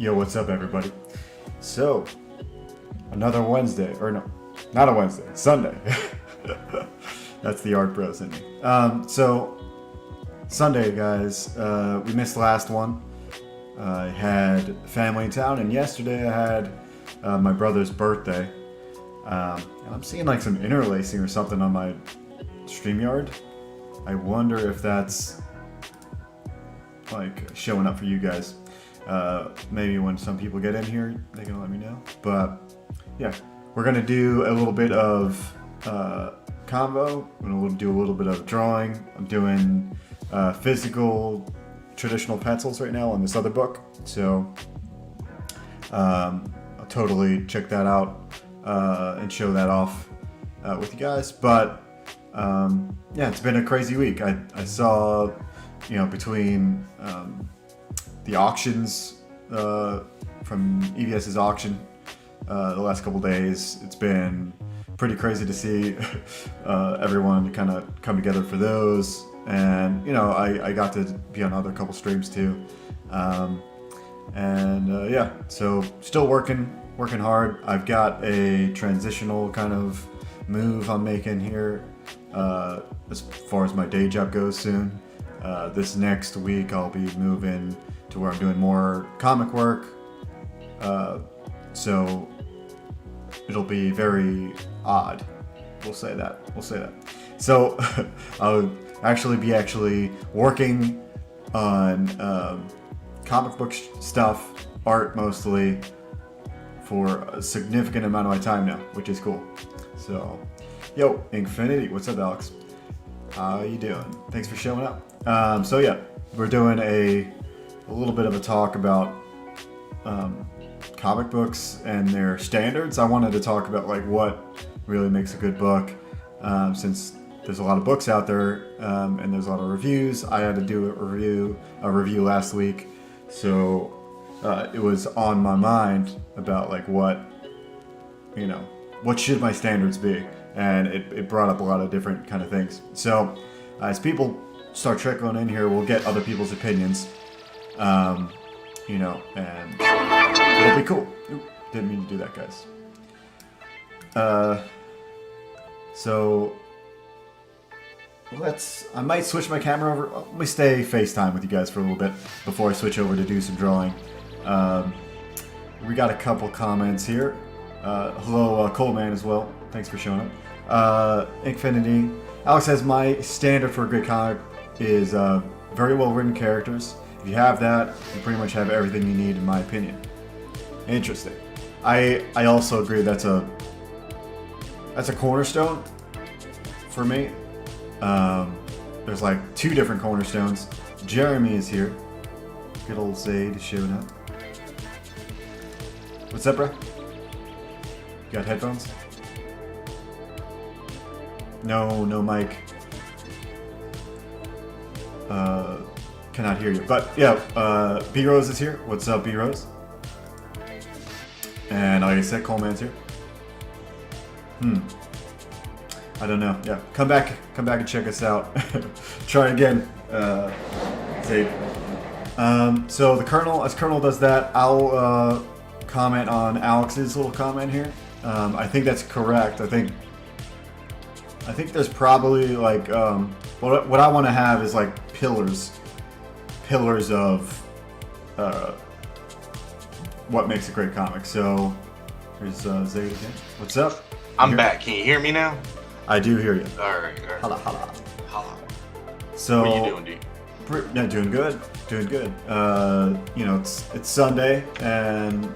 Yo, what's up, everybody? So, another Wednesday, or no, not a Wednesday, Sunday. That's the art bros in me. So, Sunday, guys, we missed the last one. I had family in town, and yesterday I had my brother's birthday. And I'm seeing like some interlacing or something on my StreamYard. I wonder if that's like showing up for you guys. Maybe when some people get in here, they can let me know. But yeah, we're gonna do a little bit of combo. We're gonna do a little bit of drawing. I'm doing physical traditional pencils right now on this other book. So I'll totally check that out and show that off with you guys. But yeah, it's been a crazy week. I saw, between the auctions from EVS's auction the last couple days, it's been pretty crazy to see everyone kind of come together for those. And I got to be on other couple streams too. Yeah, so still working hard. I've got a transitional kind of move I'm making here as far as my day job goes soon. This next week I'll be moving to where I'm doing more comic work. So it'll be very odd. We'll say that. So I'll actually be working on comic book stuff, art mostly, for a significant amount of my time now, which is cool. So, yo, Infinity, what's up, Alex? How you doing? Thanks for showing up. So yeah, we're doing a little bit of a talk about comic books and their standards. I wanted to talk about like what really makes a good book, since there's a lot of books out there and there's a lot of reviews. I had to do a review last week, so it was on my mind about like what should my standards be, and it brought up a lot of different kind of things. So as people start trickling in here, we'll get other people's opinions, and it'll be cool. Ooh, didn't mean to do that, guys. So I might switch my camera over. Let me stay FaceTime with you guys for a little bit before I switch over to do some drawing. We got a couple comments here. Hello, Coleman as well. Thanks for showing up. Infinity. Alex says, my standard for a good comic is very well written characters. If you have that, you pretty much have everything you need, in my opinion. Interesting. I also agree that's a cornerstone for me. There's like two different cornerstones. Jeremy is here. Good old Zayd is showing up. What's up, bro? You got headphones? No mic. Cannot hear you. But yeah, B Rose is here. What's up, B Rose? And like I said, Coleman's here. I don't know. Yeah, come back and check us out. Try again, Zayd. So the Colonel, as Colonel does that, I'll comment on Alex's little comment here. I think that's correct. I think there's probably like what I want to have is like pillars of what makes a great comic. So here's Zayd again. What's up? I'm back. Can you hear me now? I do hear you. All right. Holla. So what are you doing, dude? Yeah, doing good. It's Sunday, and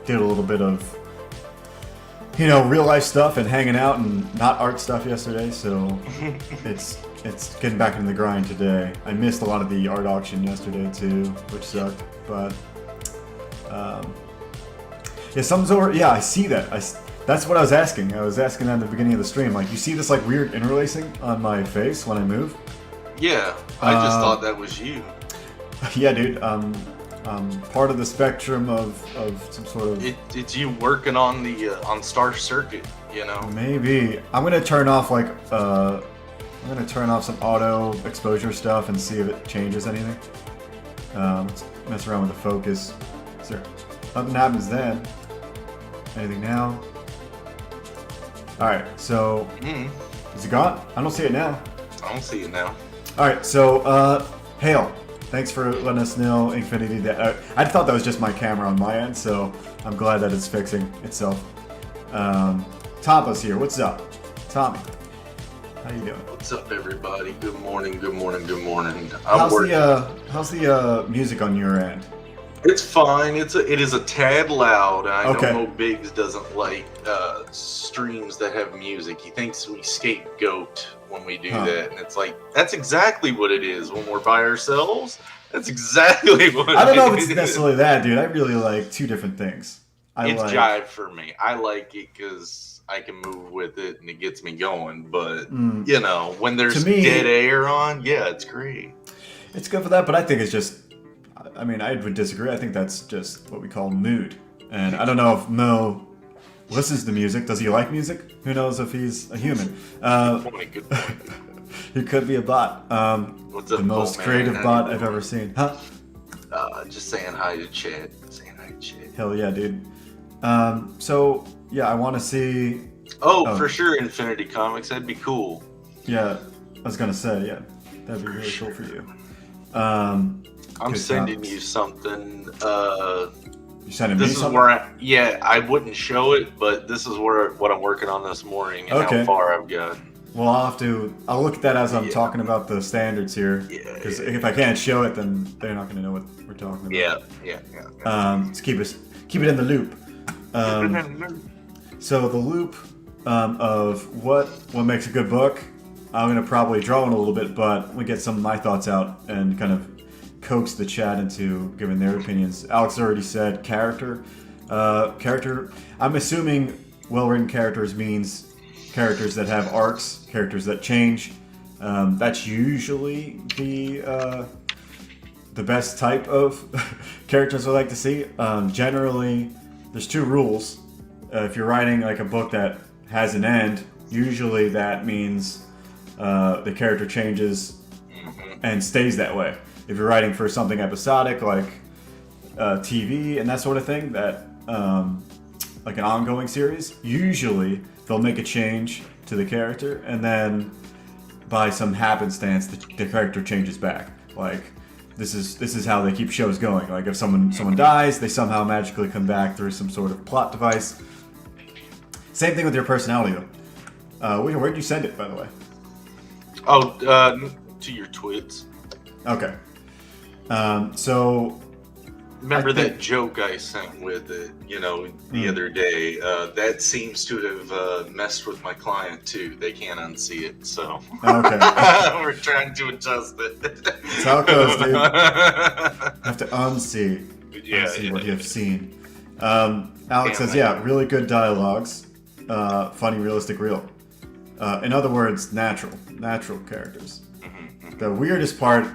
did a little bit of real life stuff and hanging out and not art stuff yesterday. So it's getting back into the grind today. I missed a lot of the art auction yesterday too, which sucked. But yeah, something's over. Yeah, I see that. That's what I was asking. I was asking at the beginning of the stream. Like, you see this like weird interlacing on my face when I move? Yeah, I just thought that was you. Yeah, dude. Part of the spectrum of some sort of. It's you working on the on Star Circuit, Maybe I'm gonna turn off some auto exposure stuff and see if it changes anything. Let's mess around with the focus. sir. Nothing happens then. Anything now? Alright, so... Is it gone? I don't see it now. I don't see it now. Alright, so, Hale, thanks for letting us know Infinity. That I thought that was just my camera on my end, so I'm glad that it's fixing itself. Topa's here. What's up? Tommy, how you doing? What's up, everybody? Good morning, good morning, good morning. How's the music on your end? It's fine. It is a tad loud. I Okay. know Biggs doesn't like streams that have music. He thinks we scapegoat when we do that, and it's like that's exactly what it is when we're by ourselves. That's exactly what. I don't know if it's necessarily that, dude. I really like two different things. It's jive for me. I like it because I can move with it and it gets me going. But you know, when there's dead air on, yeah, it's great. It's good for that, but I think it's just. I mean, I would disagree. I think that's just what we call mood. And I don't know if Mo listens to music. Does he like music? Who knows if he's a human? Good point. He could be a bot. What's up, the most creative bot I've ever seen. Huh? Just saying hi to Chad. Hell yeah, dude. So, yeah, I want to see... Oh, for sure, Infinity Comics. That'd be cool. Yeah, I was going to say, yeah. That'd be really cool for you. I'm sending you something. You sending me something? This is where I wouldn't show it, but this is what I'm working on this morning and how far I've got. Well, I'll look at that as I'm talking about the standards here. Because if I can't show it, then they're not going to know what we're talking about. Yeah. Let's keep it in the loop. So the loop of what makes a good book, I'm going to probably draw on a little bit, but we get some of my thoughts out and kind of coax the chat into giving their opinions. Alex already said character. I'm assuming well-written characters means characters that have arcs, characters that change. That's usually the best type of characters I like to see. Generally, there's two rules. If you're writing like a book that has an end, usually that means the character changes and stays that way. If you're writing for something episodic like TV and that sort of thing, that like an ongoing series, usually they'll make a change to the character, and then by some happenstance, the character changes back. Like this is how they keep shows going. Like if someone dies, they somehow magically come back through some sort of plot device. Same thing with your personality, though. Where'd you send it, by the way? Oh, to your tweets. Okay. So remember that joke I sent with it, the other day? That seems to have messed with my client too. They can't unsee it, so okay. We're trying to adjust it. That's how it goes, dude. You have to unsee what you have seen. Alex says, really good dialogues, funny, realistic, real. In other words, natural characters. The weirdest part.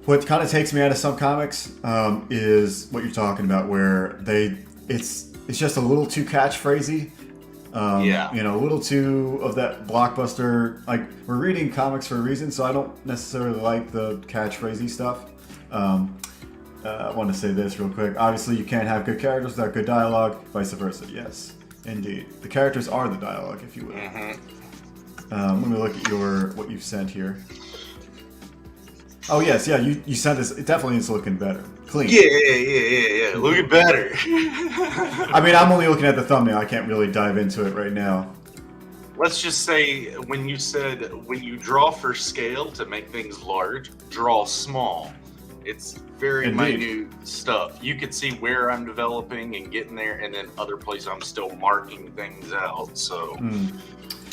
What kind of takes me out of some comics is what you're talking about, where it's just a little too catchphrasy. A little too of that blockbuster. Like, we're reading comics for a reason, so I don't necessarily like the catchphrasy stuff. I want to say this real quick. Obviously, you can't have good characters without good dialogue. Vice versa. Yes, indeed. The characters are the dialogue, if you will. Let me look at what you've sent here. Oh yes, you sent this. It definitely is looking better, clean. Yeah. Looking better. I mean, I'm only looking at the thumbnail. I can't really dive into it right now. Let's just say when you draw for scale to make things large, draw small. It's very minute stuff. You could see where I'm developing and getting there, and then other places I'm still marking things out. So,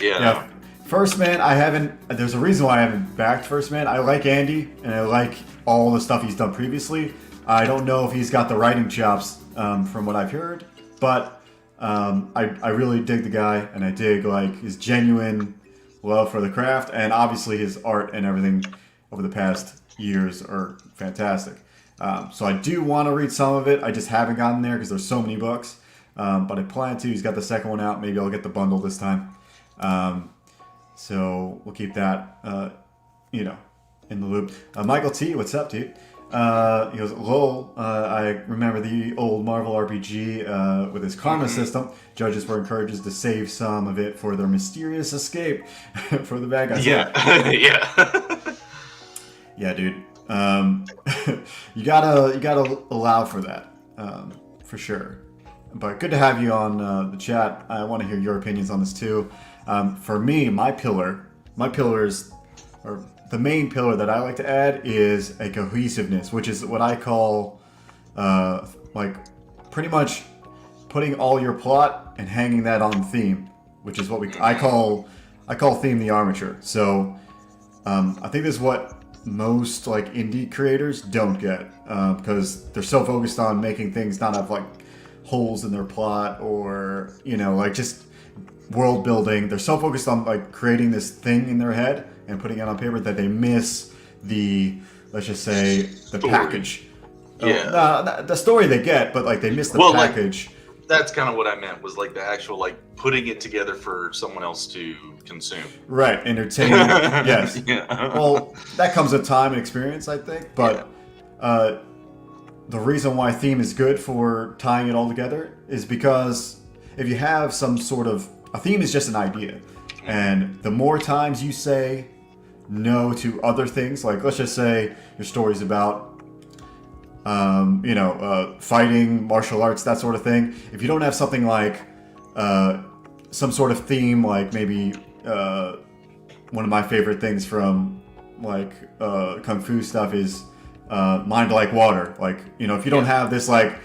yeah. First Man, there's a reason why I haven't backed First Man. I like Andy, and I like all the stuff he's done previously. I don't know if he's got the writing chops from what I've heard, but I really dig the guy, and I dig like his genuine love for the craft, and obviously his art and everything over the past years are fantastic. So I do want to read some of it. I just haven't gotten there because there's so many books, but I plan to. He's got the second one out. Maybe I'll get the bundle this time. So we'll keep that, in the loop. Michael T, what's up, dude? He goes, lol, I remember the old Marvel RPG with its karma system. Judges were encouraged to save some of it for their mysterious escape for the bad guys. Yeah, yeah. Yeah, dude. You gotta allow for that, for sure. But good to have you on the chat. I want to hear your opinions on this too. For me, my pillars, or the main pillar that I like to add is a cohesiveness, which is what I call, like, pretty much putting all your plot and hanging that on theme, which is what I call theme the armature. So, I think this is what most like indie creators don't get, because they're so focused on making things not have like holes in their plot or like just world building. They're so focused on like creating this thing in their head and putting it on paper that they miss the, let's just say, the Story. package. Yeah. The story they get, but like they miss the package. That's kind of what I meant, was like the actual like putting it together for someone else to consume. Right, entertaining. Yes. Yeah. Well, that comes with time and experience, I think. But the reason why theme is good for tying it all together is because if you have some sort of a theme is just an idea, and the more times you say no to other things, like let's just say your story's about fighting, martial arts, that sort of thing. If you don't have something like some sort of theme, like maybe one of my favorite things from like kung fu stuff is mind like water. Like, if you don't have this like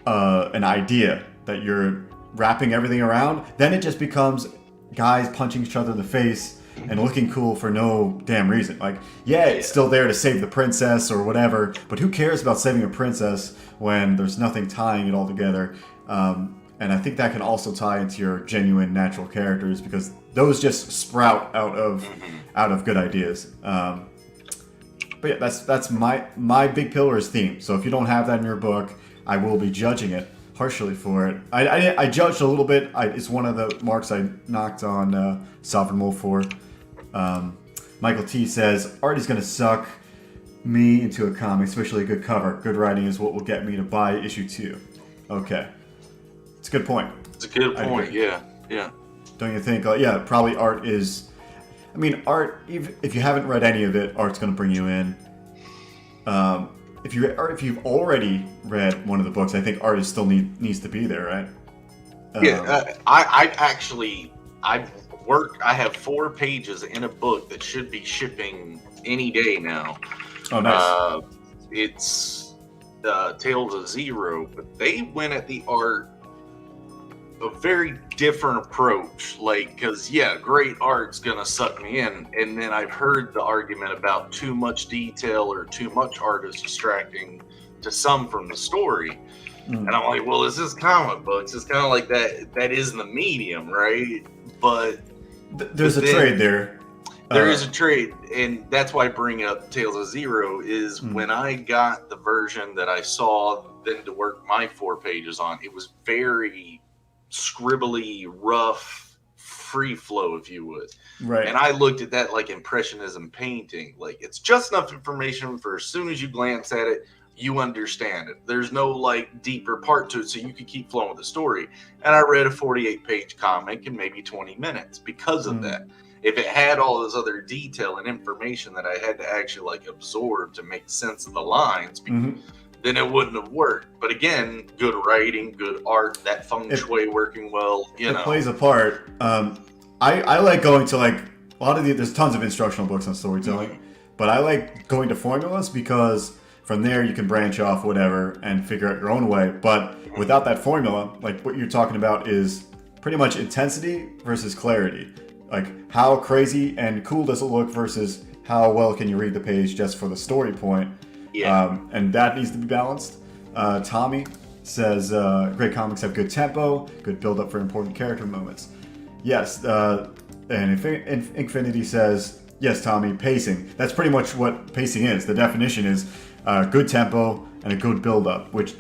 an idea that you're wrapping everything around, then it just becomes guys punching each other in the face and looking cool for no damn reason. Like, it's still there to save the princess or whatever, but who cares about saving a princess when there's nothing tying it all together? And I think that can also tie into your genuine natural characters, because those just sprout out of good ideas. But yeah, that's my big pillar is theme. So if you don't have that in your book, I will be judging it harshly for it. I judged a little bit. It's one of the marks I knocked on Sovereign Wolf for. Michael T says, art is going to suck me into a comic, especially a good cover. Good writing is what will get me to buy issue 2. Okay. It's a good point. It's a good point, yeah. Don't you think? Probably art is... I mean, art, if you haven't read any of it, art's going to bring you in. If you've already read one of the books, I think art is still needs to be there, right? I have 4 pages in a book that should be shipping any day now. Oh, nice. It's Tales of Zero, but they went at the art a very different approach. Like, because great art's gonna suck me in, and then I've heard the argument about too much detail or too much art is distracting to some from the story. And I'm like, well, this is comic books. It's kind of like that is the medium, right? But there's a trade there. There is a trade, and that's why I bring up Tales of Zero is when I got the version that I saw then to work my 4 pages on, it was very scribbly, rough, free flow, if you would. Right. And I looked at that like impressionism painting. Like, it's just enough information for as soon as you glance at it, you understand it. There's no like deeper part to it, so you can keep flowing with the story. And I read a 48-page comic in maybe 20 minutes because of that. If it had all this other detail and information that I had to actually like absorb to make sense of the lines, then it wouldn't have worked. But again, good writing, good art, that feng shui working well, it plays a part. I like going to like a lot of there's tons of instructional books on storytelling, but I like going to formulas because from there you can branch off whatever and figure out your own way. But without that formula, like what you're talking about is pretty much intensity versus clarity. Like how crazy and cool does it look versus how well can you read the page just for the story point. And that needs to be balanced. Tommy says, great comics have good tempo, good build up for important character moments. Yes, and Infinity says, yes, Tommy, pacing. That's pretty much what pacing is. The definition is good tempo and a good build up, which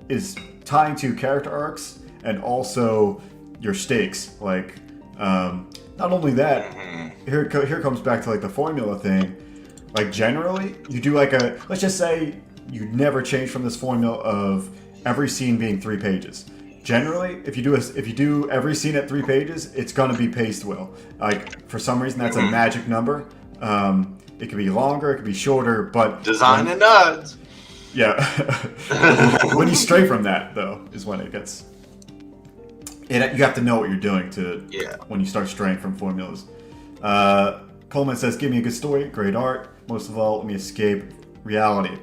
is tying to character arcs and also your stakes. Like, not only that, here comes back to like the formula thing. like generally, you do like let's just say you never change from this formula of every scene being 3 pages. Generally, if you do every scene at 3 pages, it's gonna be paced well. Like for some reason, that's a magic number. It could be longer, it could be shorter, but designing nuts. Yeah. When you stray from that, though, is when it gets. You have to know what you're doing when you start straying from formulas. Coleman says, "Give me a good story, great art. Most of all, let me escape reality."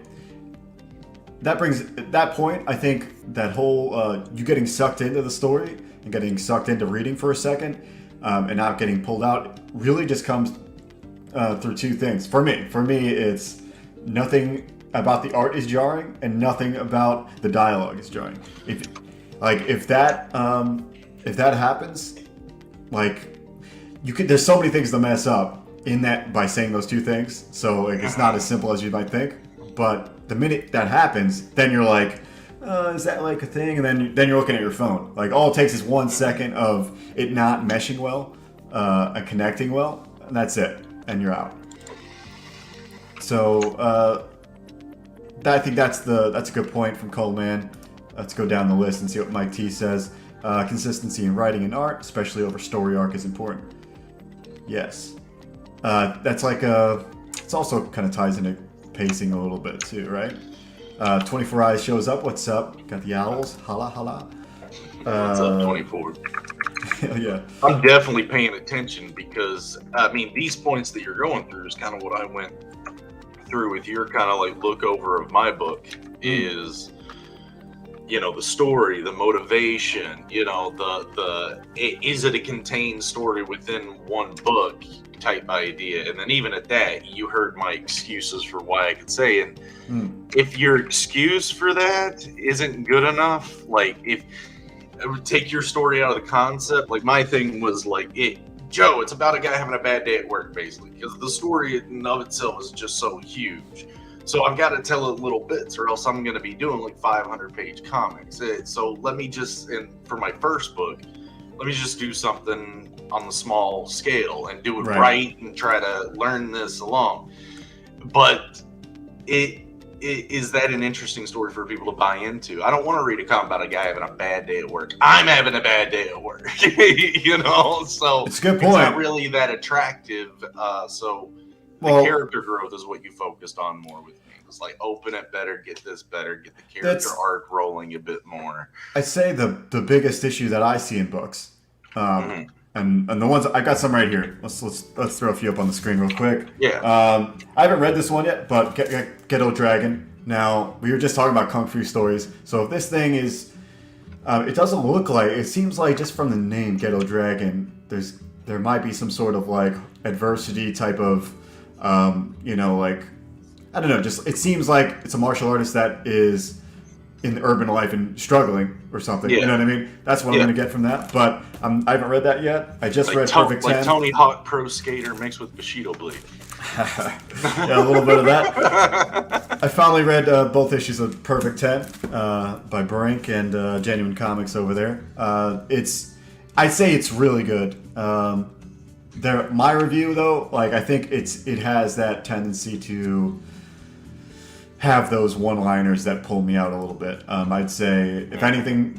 That brings at that point. I think that whole you getting sucked into the story and getting sucked into reading for a second, and not getting pulled out really just comes through 2 things. For me, it's nothing about the art is jarring and nothing about the dialogue is jarring. If that happens, like there's so many things to mess up in that by saying those 2 things. So like it's not as simple as you might think. But the minute that happens, then you're like, is that like a thing? And then you're looking at your phone. Like all it takes is 1 second of it not meshing well and connecting well, and that's it, and you're out. So I think that's a good point from Coleman. Let's go down the list and see what Mike T says. Consistency in writing and art, especially over story arc, is important. Yes. That's like it's also kind of ties into pacing a little bit too, right? 24 Eyes shows up. What's up? Got the owls. Holla, holla. What's up, 24? Yeah. I'm definitely paying attention because, I mean, these points that you're going through is kind of what I went through with your kind of like look over of my book is, the story, the motivation, is it a contained story within one book type idea? And then even at that, you heard my excuses for why I could say, and if your excuse for that isn't good enough, like if I would take your story out of the concept, like my thing was like, Joe, it's about a guy having a bad day at work, basically, because the story in and of itself is just so huge. So I've got to tell it little bits, or else I'm going to be doing like 500-page comics. So let me just, and for my first book, let me just do something on the small scale and do it right and try to learn this along. But is that an interesting story for people to buy into? I don't want to read a comic about a guy having a bad day at work. I'm having a bad day at work, So it's a good point. It's not really that attractive. The character growth is what you focused on more with me. It's like open it better, get this better, get the character arc rolling a bit more. I'd say the biggest issue that I see in books, and the ones I got some right here. Let's throw a few up on the screen real quick. Yeah. I haven't read this one yet, but Ghetto Dragon. Now we were just talking about kung fu stories, so if this thing is, it doesn't look like. It seems like just from the name Ghetto Dragon, there might be some sort of like adversity type of, like, I don't know. Just it seems like it's a martial artist that is in the urban life and struggling or something. Yeah. You know what I mean? That's what I'm going to get from that. But I haven't read that yet. I just read Perfect 10. Like Tony Hawk Pro Skater mixed with Bushido Blade. Yeah, a little bit of that. I finally read both issues of Perfect 10 by Brink and Genuine Comics over there. I'd say it's really good. My review though, like I think it has that tendency to have those one-liners that pull me out a little bit. I'd say, if anything,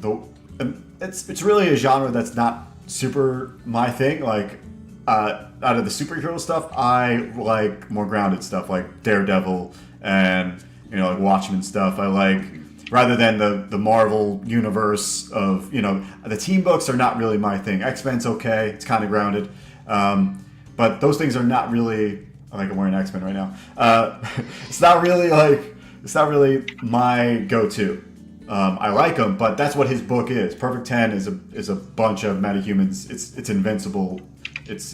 it's really a genre that's not super my thing. Like, out of the superhero stuff, I like more grounded stuff like Daredevil and like Watchmen stuff. I like, rather than the Marvel universe of the team books are not really my thing. X-Men's okay, it's kind of grounded, but those things are not really. Like I'm wearing X-Men right now. It's not really my go-to. I like him, but that's what his book is. Perfect 10 is a bunch of metahumans. It's invincible. It's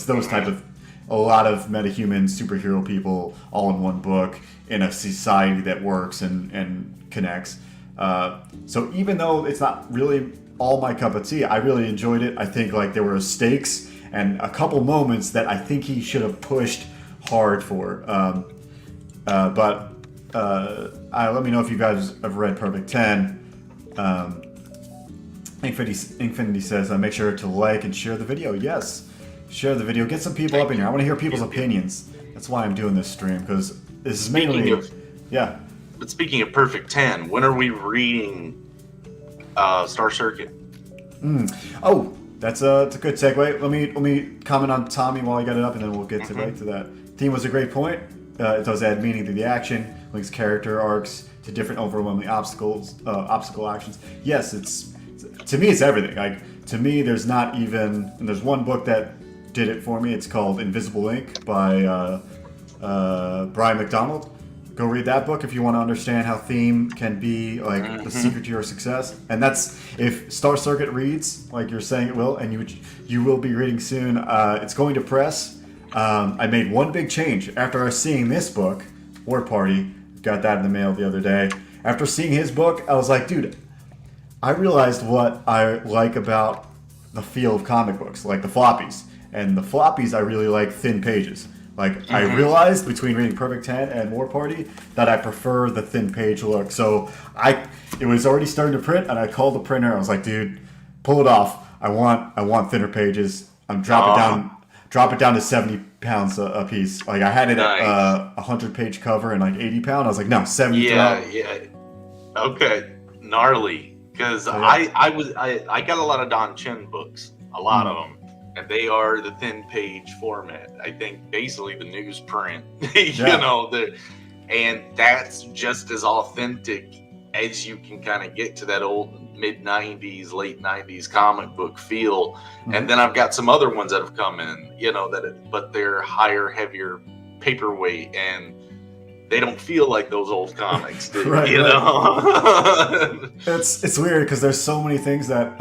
those type of a lot of metahuman superhero people all in one book in a society that works and connects. So even though it's not really all my cup of tea, I really enjoyed it. I think like there were stakes and a couple moments that I think he should have pushed hard for. But let me know if you guys have read Perfect 10. Infinity says, make sure to like and share the video. Yes, share the video. Get some people up in here. I want to hear people's opinions. That's why I'm doing this stream, because this is mainly yeah. But speaking of Perfect 10, when are we reading Star Circuit? Oh, it's a good segue. Let me comment on Tommy while I get it up, and then we'll get to right to that. Theme was a great point. It does add meaning to the action, links character arcs to different overwhelming obstacle actions. Yes, it's to me it's everything. Like to me, there's not even. And there's one book that did it for me. It's called Invisible Ink by Brian McDonald. Go read that book if you want to understand how theme can be like the secret to your success. And that's if Star Circuit reads like you're saying it will, and you will be reading soon. It's going to press. I made one big change after seeing this book, War Party. Got that in the mail the other day. After seeing his book, I was like, dude, I realized what I like about the feel of comic books, like the floppies. And the floppies, I really like thin pages. Like, I realized between reading Perfect 10 and War Party that I prefer the thin page look. So it was already starting to print, and I called the printer. I was like, dude, pull it off. I want thinner pages. I'm drop it down to 70 pounds a piece. Like, I had it at 100-page cover and like 80 pound. I was like, no, 70. Yeah. Okay, gnarly. Because I got a lot of Don Chen books, a lot of them. And they are the thin page format. I think basically the newsprint, and that's just as authentic as you can kind of get to that old mid 90s, late 90s comic book feel. And then I've got some other ones that have come in, but they're higher, heavier paperweight, and they don't feel like those old comics do, right. know? It's weird because there's so many things that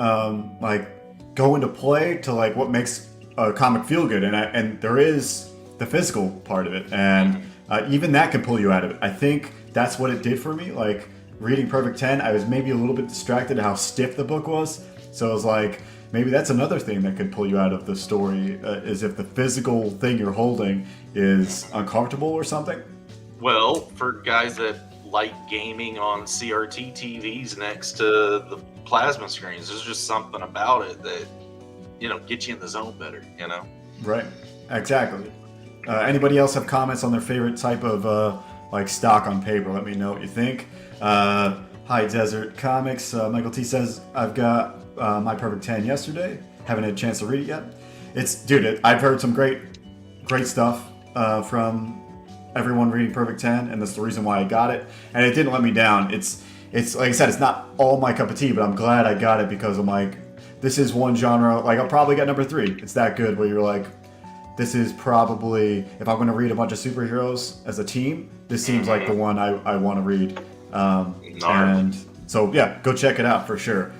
go into play to like what makes a comic feel good, and there is the physical part of it, and even that can pull you out of it. I think that's what it did for me. Like reading Perfect 10, I was maybe a little bit distracted how stiff the book was, so I was like, maybe that's another thing that could pull you out of the story, is if the physical thing you're holding is uncomfortable or something. Well, for guys that like gaming on CRT TVs next to the plasma screens, there's just something about it that gets you in the zone better. Right, exactly. Anybody else have comments on their favorite type of stock on paper? Let me know what you think. Hi Desert Comics, Michael T says, I've got my Perfect 10 yesterday, haven't had a chance to read it yet. I've heard some great stuff from everyone reading Perfect 10, and that's the reason why I got it, and it didn't let me down. It's like I said, it's not all my cup of tea, but I'm glad I got it because I'm like, this is one genre, like I'll probably get number 3. It's that good where you're like, this is probably, if I'm going to read a bunch of superheroes as a team, this seems like the one I want to read. And so yeah, go check it out for sure.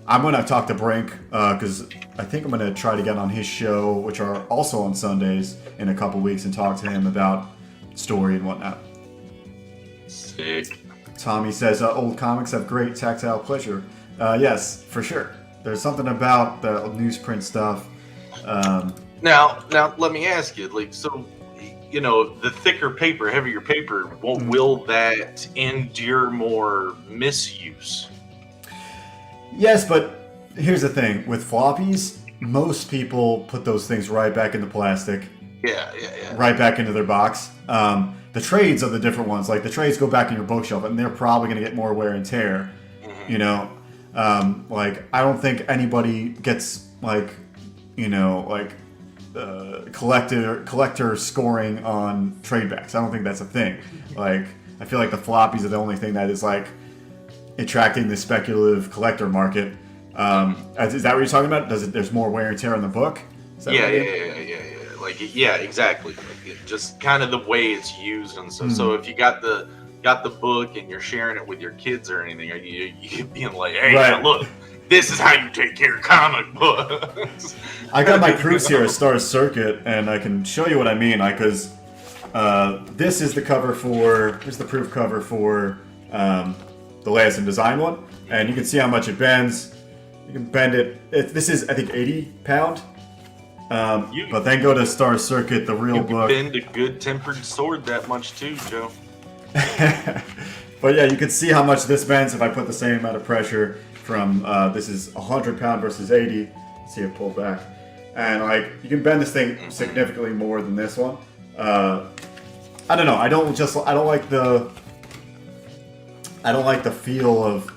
I'm going to talk to Brink because I think I'm going to try to get on his show, which are also on Sundays, in a couple weeks, and talk to him about story and whatnot. Sick. Tommy says, old comics have great tactile pleasure. Yes, for sure. There's something about the newsprint stuff. Now, let me ask you, the thicker paper, heavier paper, will that endure more misuse? Yes, but here's the thing. With floppies, most people put those things right back into plastic. Yeah. Right back into their box. The trades are the different ones. Like the trades go back in your bookshelf, and they're probably going to get more wear and tear. I don't think anybody gets collector scoring on trade backs. I don't think that's a thing. Like I feel like the floppies are the only thing that is like attracting the speculative collector market. Is that what you're talking about? There's more wear and tear on the book? Yeah. Yeah, exactly. Just kind of the way it's used, and so if you got the book and you're sharing it with your kids or anything, are you being like, hey, right. Look, this is how you take care of comic books. I got my proofs here at Star Circuit, and I can show you what I mean. Because this is the cover here's the proof cover for the Last in Design one, and you can see how much it bends. You can bend it. This is, I think, 80 pound. But then go to Star Circuit, the real book. You can bend a good-tempered sword that much too, Joe. But yeah, you can see how much this bends if I put the same amount of pressure from, this is 100 pound versus 80. See it pull back. And you can bend this thing significantly more than this one. I don't know. I don't like the feel of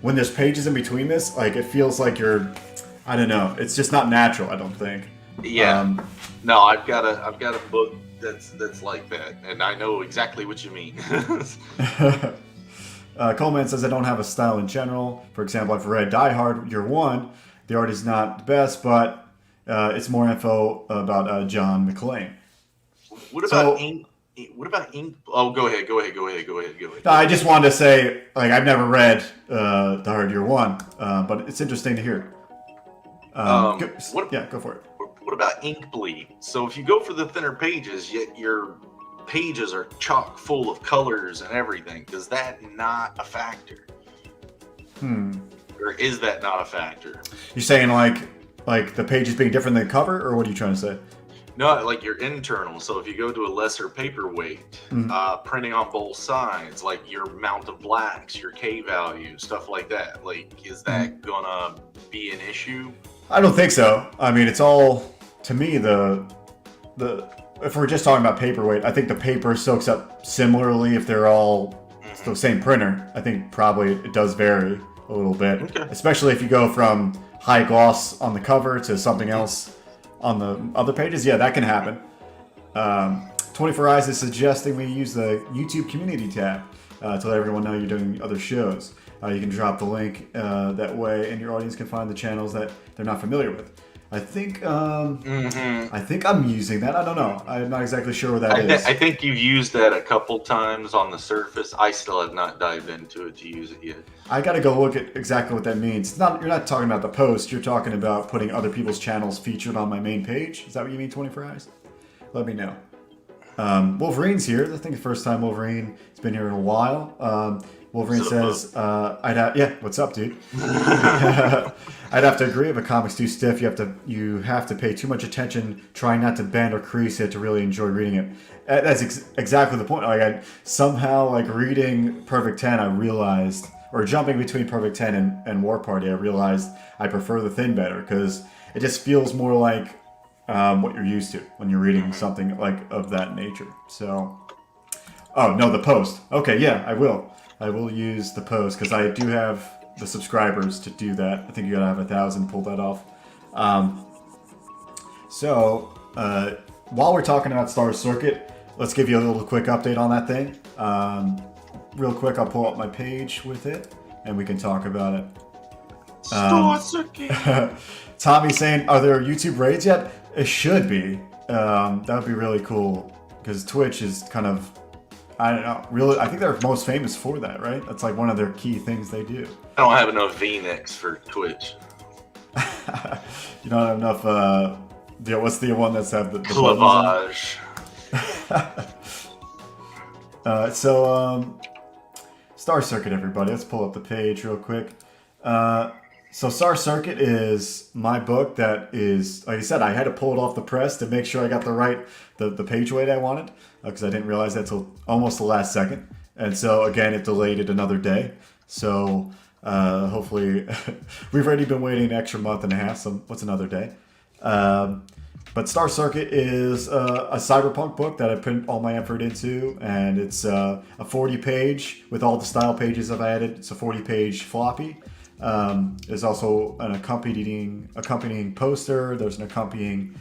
when there's pages in between this. Like it feels like I don't know. It's just not natural. I don't think. Yeah. No, I've got a book that's like that, and I know exactly what you mean. Coleman says I don't have a style in general. For example, I've read Die Hard Year One. The art is not the best, but it's more info about John McClane. What about ink? What about ink? Oh, go ahead. No, I just wanted to say, like, I've never read Die Hard Year One, but it's interesting to hear. Go for it. What about ink bleed? So if you go for the thinner pages, yet your pages are chock full of colors and everything, is that not a factor? Or is that not a factor? You're saying like the pages being different than the cover, or what are you trying to say? No, like your internal. So if you go to a lesser paperweight, printing on both sides, like your amount of blacks, your K value, stuff like that, like is that gonna be an issue? I don't think so. I mean, it's all, to me, the if we're just talking about paperweight, I think the paper soaks up similarly if they're all the same printer. I think probably it does vary a little bit, especially if you go from high gloss on the cover to something else on the other pages. Yeah, that can happen. 24 Eyes is suggesting we use the YouTube community tab to let everyone know you're doing other shows. You can drop the link that way, and your audience can find the channels that they're not familiar with. I think I'm using that. I don't know. I'm not exactly sure what that is. I think you've used that a couple times on the surface. I still have not dived into it to use it yet. I got to go look at exactly what that means. It's not. You're not talking about the post. You're talking about putting other people's channels featured on my main page. Is that what you mean, 24 Eyes? Let me know. Wolverine's here. I think the first time Wolverine has been here in a while. Wolverine says, what's up, dude? I'd have to agree if a comic's too stiff, you have to pay too much attention, trying not to bend or crease it to really enjoy reading it. That's exactly the point. Like somehow reading Perfect 10, I realized, or jumping between Perfect 10 and War Party, I realized I prefer the thin better because it just feels more like what you're used to when you're reading something like of that nature. So, oh no, the post. Okay, yeah, I will. I will use the post because I do have the subscribers to do that. I think you gotta have 1,000 pull that off. While we're talking about Star Circuit, let's give you a little quick update on that thing. Real quick, I'll pull up my page with it and we can talk about it. Star Circuit. Tommy's saying, are there YouTube raids yet? It should be. That would be really cool because Twitch is kind of, I don't know, really, I think they're most famous for that, right? That's like one of their key things they do. I don't have enough V-necks for Twitch. You don't have enough, what's the one that's have the clavage? Star Circuit, everybody. Let's pull up the page real quick. So Star Circuit is my book that is, like I said, I had to pull it off the press to make sure I got the page weight I wanted because I didn't realize that until almost the last second. And so again, it delayed it another day. So hopefully, we've already been waiting an extra month and a half. So what's another day? But Star Circuit is a cyberpunk book that I put all my effort into, and it's a 40-page with all the style pages I've added. It's a 40-page floppy. There's also an accompanying poster. There's an accompanying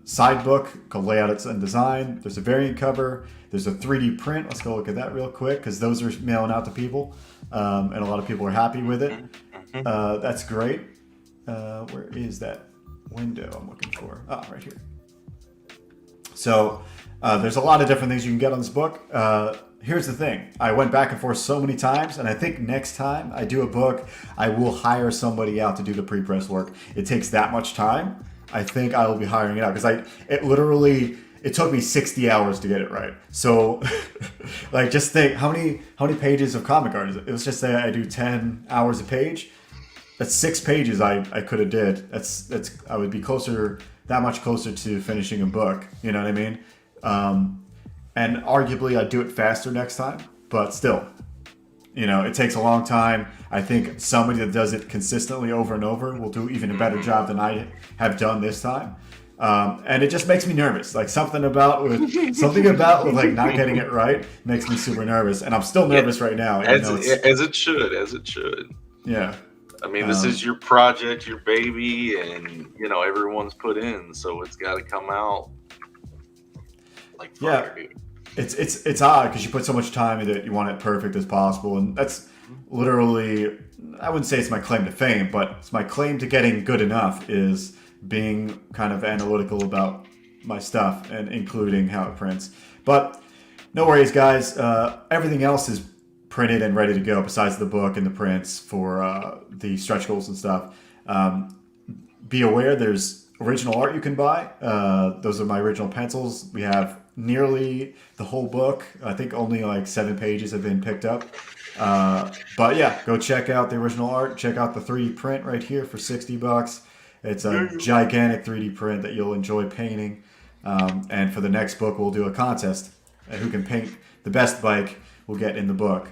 side book called Layouts and Design. There's a variant cover. There's a 3D print. Let's go look at that real quick because those are mailing out to people, and a lot of people are happy with it. That's great. Where is that window I'm looking for? Oh, right here. So there's a lot of different things you can get on this book. Here's the thing. I went back and forth so many times, and I think next time I do a book, I will hire somebody out to do the pre-press work. It takes that much time. I think I will be hiring it out because it took me 60 hours to get it right. So like just think how many pages of comic art is it? Let's just say I do 10 hours a page. That's 6 pages I could have did. I would be that much closer to finishing a book. You know what I mean? And arguably I'd do it faster next time, but still, it takes a long time. I think somebody that does it consistently over and over will do even a better job than I have done this time. And it just makes me nervous. Like something about like not getting it right makes me super nervous, and I'm still nervous right now. As it should. Yeah. I mean, this is your project, your baby, and everyone's put in, so it's got to come out like fire, dude. It's odd because you put so much time into it, you want it perfect as possible, and that's literally, I wouldn't say it's my claim to fame, but it's my claim to getting good enough is being kind of analytical about my stuff and including how it prints. But no worries, guys. Everything else is printed and ready to go besides the book and the prints for the stretch goals and stuff. Be aware there's original art you can buy. Those are my original pencils. We have nearly the whole book. I think only like 7 pages have been picked up. But yeah, go check out the original art. Check out the 3D print right here for $60. It's a gigantic 3D print that you'll enjoy painting. And for the next book, we'll do a contest. And who can paint the best bike will get in the book.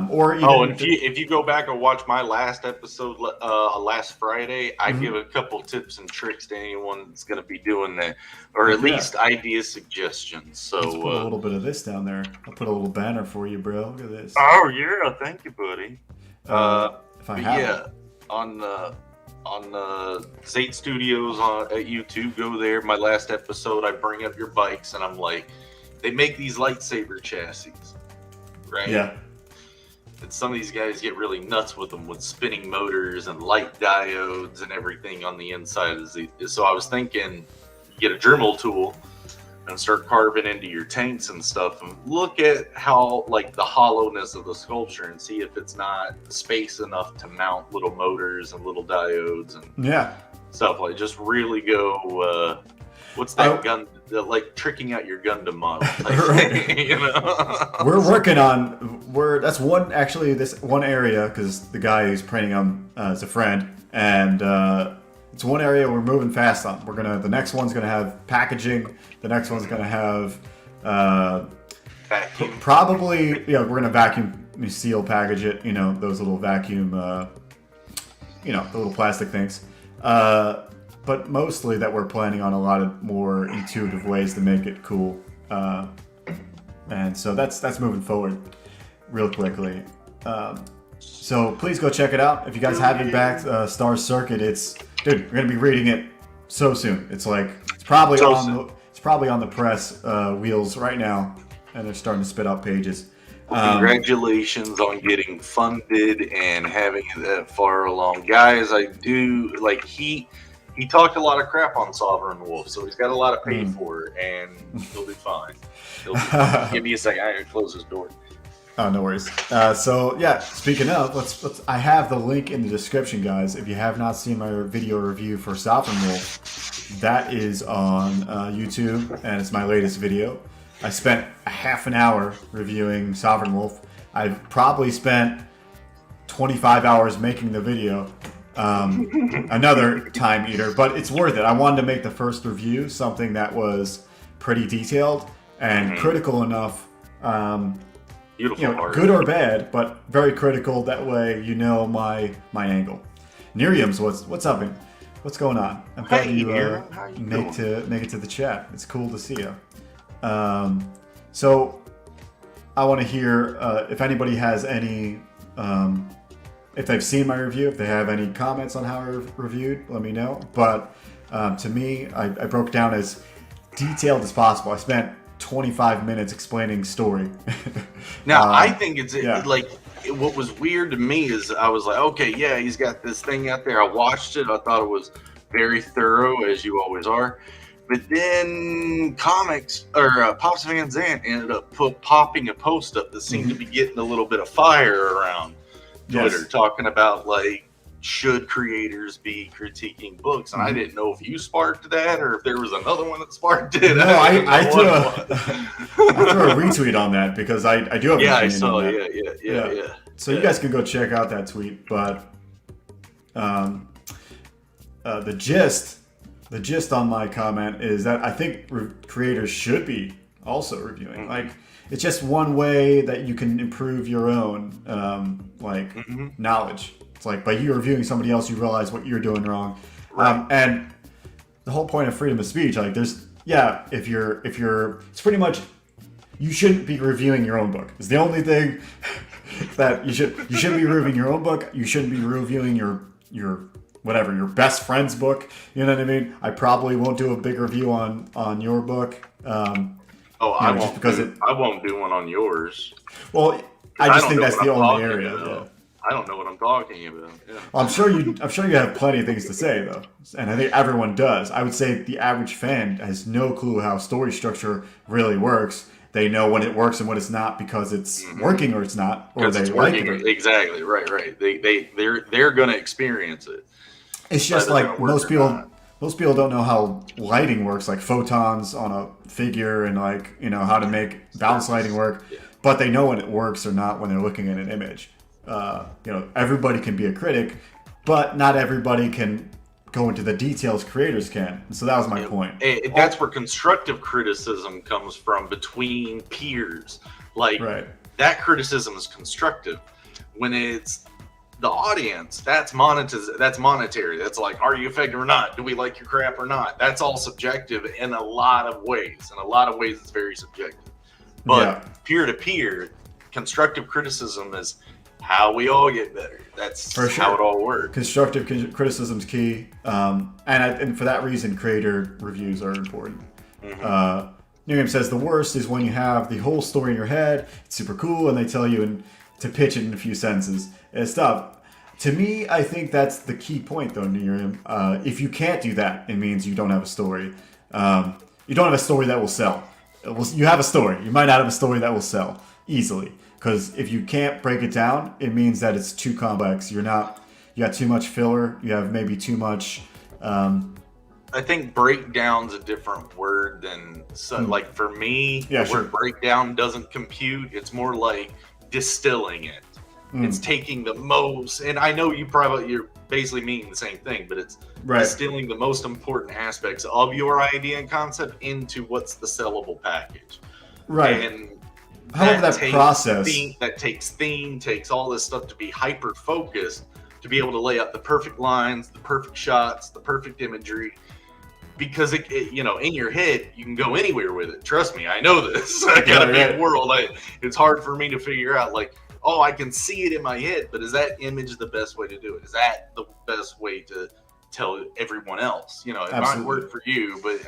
Or even and if you go back and watch my last episode last Friday, I give a couple tips and tricks to anyone that's going to be doing that, or at least idea suggestions. So let's put a little bit of this down there. I'll put a little banner for you, bro. Look at this. Oh yeah, thank you, buddy. If I have on Zate Studios at YouTube, go there. My last episode, I bring up your bikes, and I'm like, they make these lightsaber chassis, right? Yeah. And some of these guys get really nuts with them with spinning motors and light diodes and everything on the inside. So I was thinking, get a Dremel tool and start carving into your tanks and stuff, and look at how like the hollowness of the sculpture and see if it's not space enough to mount little motors and little diodes and stuff. Like just really go. What's that gun? Like tricking out your Gundam model type thing, We're working on. That's one actually. This one area because the guy who's printing them is a friend, and it's one area we're moving fast on. The next one's gonna have packaging. The next one's gonna have probably we're gonna vacuum seal package it. Those little vacuum the little plastic things. But mostly that we're planning on a lot of more intuitive ways to make it cool. And so that's moving forward real quickly. So please go check it out. If you guys haven't backed Star Circuit, we're gonna be reading it so soon. It's probably on the press wheels right now, and they're starting to spit out pages. Congratulations on getting funded and having it that far along, guys. I do like He talked a lot of crap on Sovereign Wolf, so he's got a lot of pay for it, and he'll be fine. Give me a second. I gotta close this door. Oh, no worries. So yeah, speaking of, I have the link in the description, guys. If you have not seen my video review for Sovereign Wolf, that is on YouTube, and it's my latest video. I spent a half an hour reviewing Sovereign Wolf. I've probably spent 25 hours making the video. Another time eater, but it's worth it. I wanted to make the first review something that was pretty detailed and critical enough, Beautiful good or bad, but very critical. That way, my angle. Neriums, what's up? What's going on? I'm glad you make it to the chat. It's cool to see you. So I want to hear if anybody has any. If they've seen my review, if they have any comments on how I reviewed, let me know. But to me, I broke down as detailed as possible. I spent 25 minutes explaining story. Now, I think it's what was weird to me is I was like, okay, yeah, he's got this thing out there. I watched it. I thought it was very thorough, as you always are. But then Pops Van Zandt ended up popping a post up that seemed to be getting a little bit of fire around Twitter, talking about should creators be critiquing books, and I didn't know if you sparked that or if there was another one that sparked it. No, I threw a retweet on that because I do have. Yeah, I saw. Yeah. So you guys can go check out that tweet, but the gist on my comment is that I think creators should be also reviewing. It's just one way that you can improve your own knowledge. It's by you reviewing somebody else, you realize what you're doing wrong. Right. And the whole point of freedom of speech. Like, if you're, it's pretty much, you shouldn't be reviewing your own book. It's the only thing that you shouldn't be reviewing your own book. You shouldn't be reviewing your whatever, your best friend's book. You know what I mean? I probably won't do a big review on your book. I won't do one on yours. Well, I just think that's the only area. Yeah. I don't know what I'm talking about. Yeah. Well, I'm sure you have plenty of things to say though, and I think everyone does. I would say the average fan has no clue how story structure really works. They know when it works and when it's not because it's working or it's not, or they like it. Exactly, right. They're going to experience it. It's just like most people don't know how lighting works, like photons on a figure, and like, you know, how to make bounce lighting work, but they know when it works or not when they're looking at an image. You know, everybody can be a critic, but not everybody can go into the details creators can. And so that was my point. That's where constructive criticism comes from between peers. Like, that criticism is constructive. When it's the audience, that's monetary. That's like, are you effective or not? Do we like your crap or not? That's all subjective in a lot of ways. In a lot of ways, it's very subjective. But peer-to-peer, constructive criticism is how we all get better. That's how it all works. Constructive criticism's key, and for that reason, creator reviews are important. Miriam says the worst is when you have the whole story in your head, it's super cool, and they tell you to pitch it in a few sentences and stuff. To me, I think that's the key point, though, Miriam. If you can't do that, it means you don't have a story. You don't have a story that will sell. You have a story. You might not have a story that will sell easily. Because if you can't break it down, it means that it's too complex. You got too much filler. You have maybe too much. I think breakdown's a different word than like for me. The word breakdown doesn't compute. It's more like distilling it. It's taking the most, and I know you're basically meaning the same thing, but it's distilling the most important aspects of your idea and concept into what's the sellable package. Right. And however that process takes all this stuff to be hyper focused, to be able to lay out the perfect lines, the perfect shots, the perfect imagery, because it you know, in your head you can go anywhere with it. Trust me, I know this. I gotta be in the world. It's hard for me to figure out, like, oh, I can see it in my head, but is that image the best way to do it? Is that the best way to tell everyone else? You know, it might work for you, but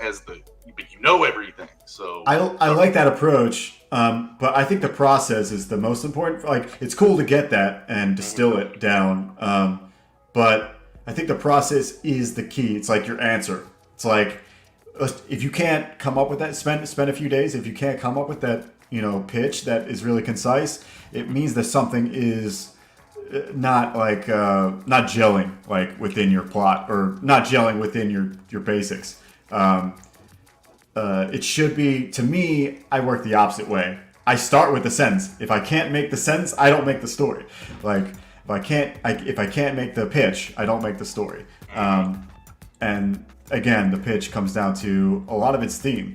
you know everything. So I like that approach. But I think the process is the most important. Like, it's cool to get that and distill it down. But I think the process is the key. It's like your answer. It's like, if you can't come up with that, spend a few days. If you can't come up with that, you know, pitch that is really concise, it means that something is not gelling like within your plot, or not gelling within your basics. It should be, to me, I work the opposite way. I start with the sentence. If I can't make the sentence, I don't make the story. Like, if I can't make the pitch, I don't make the story. And again, the pitch comes down to a lot of its theme.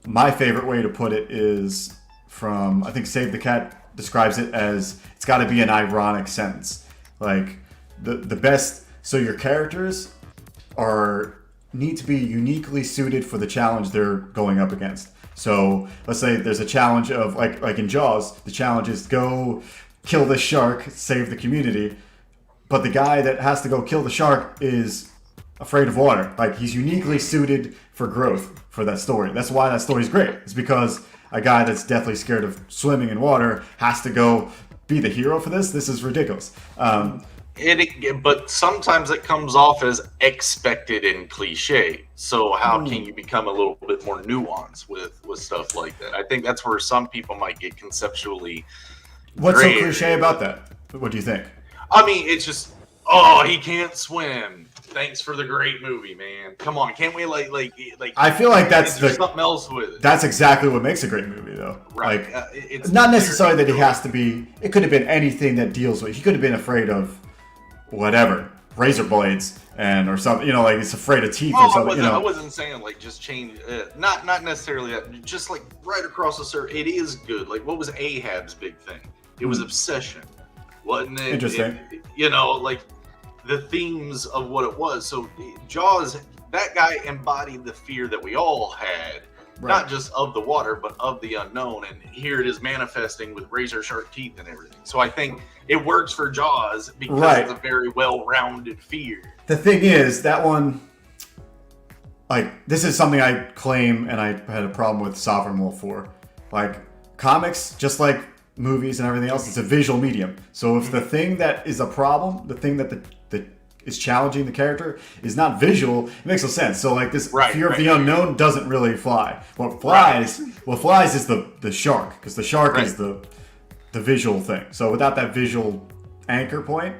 My favorite way to put it is from, I think Save the Cat describes it as, it's got to be an ironic sentence. Like, the best, so your characters need to be uniquely suited for the challenge they're going up against. So let's say there's a challenge of, like in Jaws, the challenge is go kill this shark, save the community. But the guy that has to go kill the shark is afraid of water. Like, he's uniquely suited for growth for that story. That's why that story's great. It's because a guy that's deathly scared of swimming in water has to go be the hero for this. This is ridiculous. But sometimes it comes off as expected and cliche. So how can you become a little bit more nuanced with stuff like that? I think that's where some people might get conceptually. What's so cliche about that? What do you think? I mean, it's just, oh, he can't swim. Thanks for the great movie, man. Come on, can't we like? I feel like that's something else with it. That's exactly what makes a great movie, though. Right. Like, it's not necessarily that he has to be. It could have been anything that deals with. He could have been afraid of whatever, razor blades or something. You know, like he's afraid of teeth or something. I wasn't saying like just change. Not necessarily that. Just like right across the surface, it is good. Like, what was Ahab's big thing? It was obsession, wasn't it? Interesting. You know, like. the themes of what it was. So Jaws, that guy embodied the fear that we all had, not just of the water, but of the unknown. And here it is manifesting with razor sharp teeth and everything. So I think it works for Jaws because it's a very well-rounded fear. The thing is, that one, like, this is something I claim and I had a problem with Sovereign Wolf for. Like, comics, just like movies and everything else, it's a visual medium. So if the thing that is a problem, the thing that is challenging the character is not visual, it makes no sense. So like this fear of the unknown doesn't really fly. What flies is the shark, because the shark is the visual thing. So without that visual anchor point,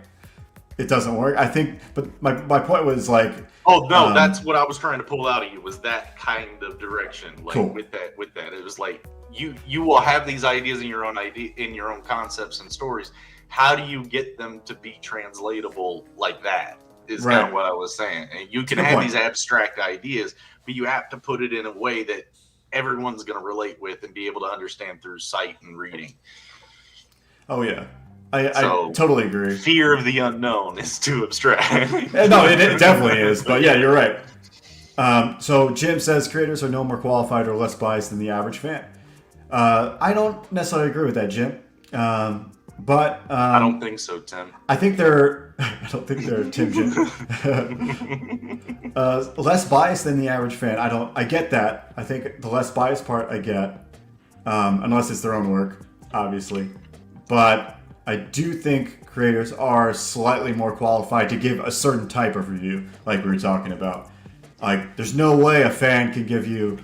it doesn't work. I think, but my point was like, that's what I was trying to pull out of you, was that kind of direction. Like with that, it was like you will have these ideas in your own concepts and stories. How do you get them to be translatable like that? Is kind of what I was saying. And you can have these abstract ideas, but you have to put it in a way that everyone's going to relate with and be able to understand through sight and reading. Oh yeah, I totally agree. Fear of the unknown is too abstract. No, it definitely is. But yeah, you're right. So Jim says creators are no more qualified or less biased than the average fan. I don't necessarily agree with that, Jim. But I don't think so, Tim. I don't think they're Tim Jim. Less biased than the average fan. I get that. I think the less biased part I get, unless it's their own work, obviously. But I do think creators are slightly more qualified to give a certain type of review, like we were talking about. Like, there's no way a fan can give you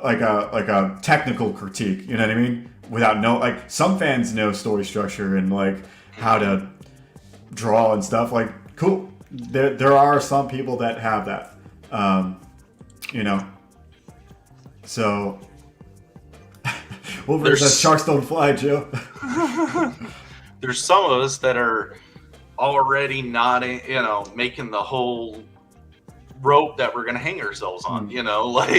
like a technical critique. You know what I mean? Without like, some fans know story structure and like how to draw and stuff. Like, cool. There are some people that have that, you know. So, Wolverine says sharks don't fly, Joe. There's some of us that are already nodding, making the whole rope that we're going to hang ourselves on, like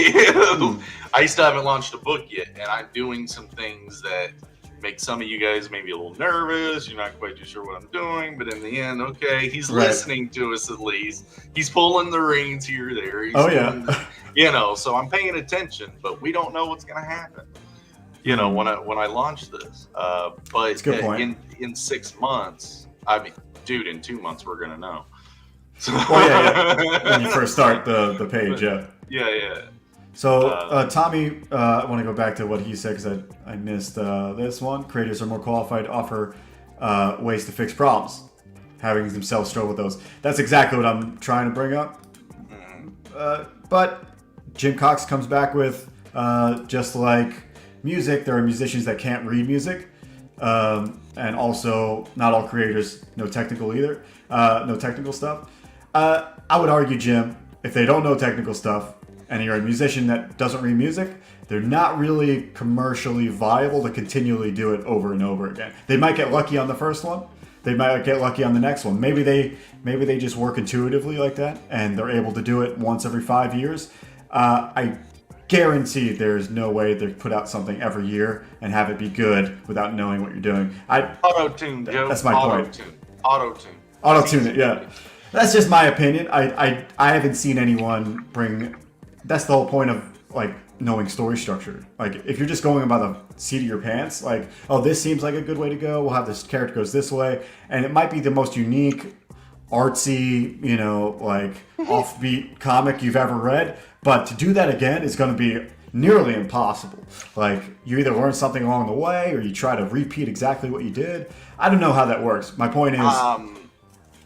I still haven't launched a book yet, and I'm doing some things that make some of you guys maybe a little nervous. You're not quite too sure what I'm doing, but in the end, okay, he's listening to us at least. He's pulling the reins here or there. He's so I'm paying attention, but we don't know what's going to happen, when I launch this. But in 6 months, I mean, dude, in 2 months, we're going to know. When you first start the page, yeah. So Tommy, I want to go back to what he said because I missed this one. Creators are more qualified to offer ways to fix problems, having themselves struggle with those. That's exactly what I'm trying to bring up. But Jim Cox comes back with just like music, there are musicians that can't read music, and also not all creators know technical either. No technical stuff. I would argue, Jim, if they don't know technical stuff and you're a musician that doesn't read music, they're not really commercially viable to continually do it over and over again. They might get lucky on the first one. They might get lucky on the next one. Maybe they just work intuitively like that and they're able to do it once every 5 years. I guarantee there's no way they put out something every year and have it be good without knowing what you're doing. Auto-tune, Joe. That's my point. Auto-tune it, yeah. That's just my opinion. I haven't seen anyone bring. That's the whole point of like knowing story structure. Like, if you're just going by the seat of your pants, like, oh, this seems like a good way to go. We'll have this character goes this way, and it might be the most unique, artsy, like offbeat comic you've ever read. But to do that again is going to be nearly impossible. Like, you either learn something along the way or you try to repeat exactly what you did. I don't know how that works. My point is,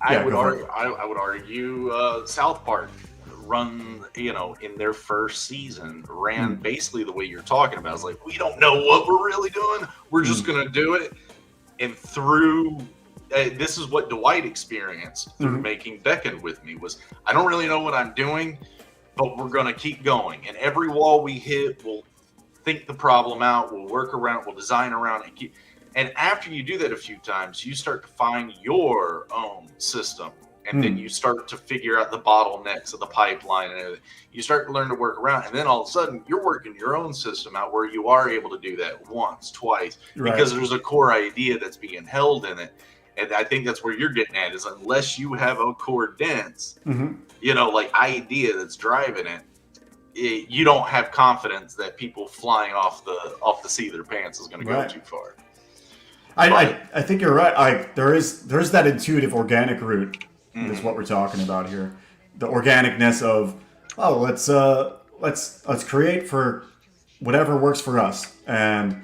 I would argue South Park run, in their first season, ran basically the way you're talking about. It's like, we don't know what we're really doing. We're just going to do it. And through, this is what Dwight experienced through making Beckon with me, was I don't really know what I'm doing, but we're going to keep going. And every wall we hit, we'll think the problem out, we'll work around it, we'll design around it. And after you do that a few times, you start to find your own system. And then you start to figure out the bottlenecks of the pipeline and everything. You start to learn to work around. And then all of a sudden, you're working your own system out where you are able to do that once, twice, because there's a core idea that's being held in it. And I think that's where you're getting at, is unless you have a core dense, Mm-hmm. like idea that's driving it, you don't have confidence that people flying off the seat of their pants is going to go too far. I think you're right. There's that intuitive organic route is what we're talking about here. The organicness of let's create for whatever works for us, and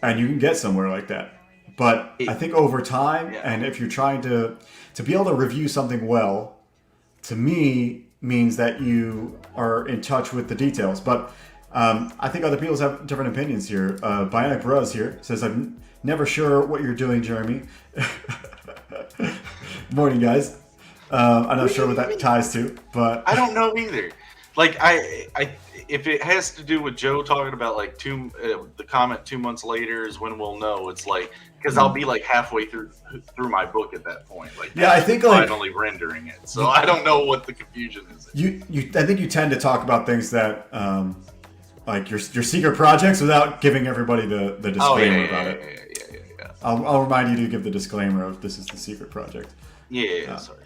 you can get somewhere like that. But I think over time, and if you're trying to be able to review something well, to me means that you are in touch with the details. But I think other people have different opinions here. Bionic Ruz here says, I'm never sure what you're doing, Jeremy. Morning, guys. I'm not sure what that ties to, but I don't know either. Like I if it has to do with Joe talking about like the comment 2 months later is when we'll know. It's like, because I'll be like halfway through my book at that point. Like, I think finally rendering it. So I don't know what the confusion is. I think you tend to talk about things that like your secret projects without giving everybody the disclaimer about it. Yeah. I'll remind you to give the disclaimer of this is the secret project. Sorry.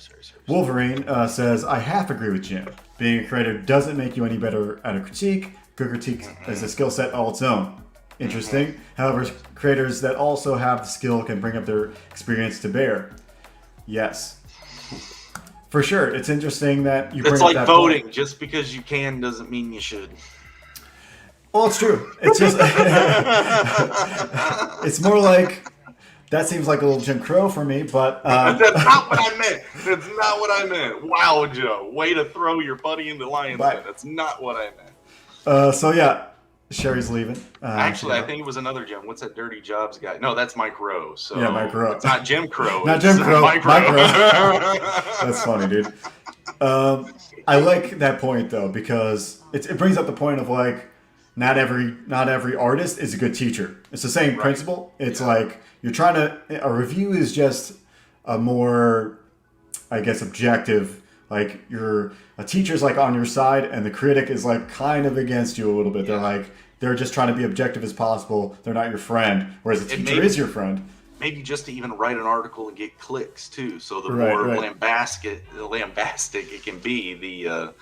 Wolverine says, I half agree with Jim. Being a creator doesn't make you any better at a critique. Good critique is a skill set all its own. Interesting. However, creators that also have the skill can bring up their experience to bear. Yes. For sure. It's interesting that you bring up that It's like voting. point. Just because you can doesn't mean you should. Well, it's true. It's just... it's more like... That seems like a little Jim Crow for me, but... That's not what I meant. That's not what I meant. Wow, Joe. Way to throw your buddy into lion's den. That's not what I meant. So, yeah. Sherry's leaving. Actually, I think it was another Jim. What's that Dirty Jobs guy? No, that's Mike Rowe. So yeah, Mike Rowe. It's not Jim Crow. Not Jim Crow. Mike Rowe. That's funny, dude. I like that point, though, because it brings up the point of, like, not every artist is a good teacher. It's the same principle. It's like... You're trying to... A review is just a more, I guess, objective. Like, a teacher's, like, on your side, and the critic is, like, kind of against you a little bit. Yeah. They're just trying to be objective as possible. They're not your friend. Whereas a teacher is your friend. Maybe just to even write an article and get clicks, too. So the more lambastic it can be, the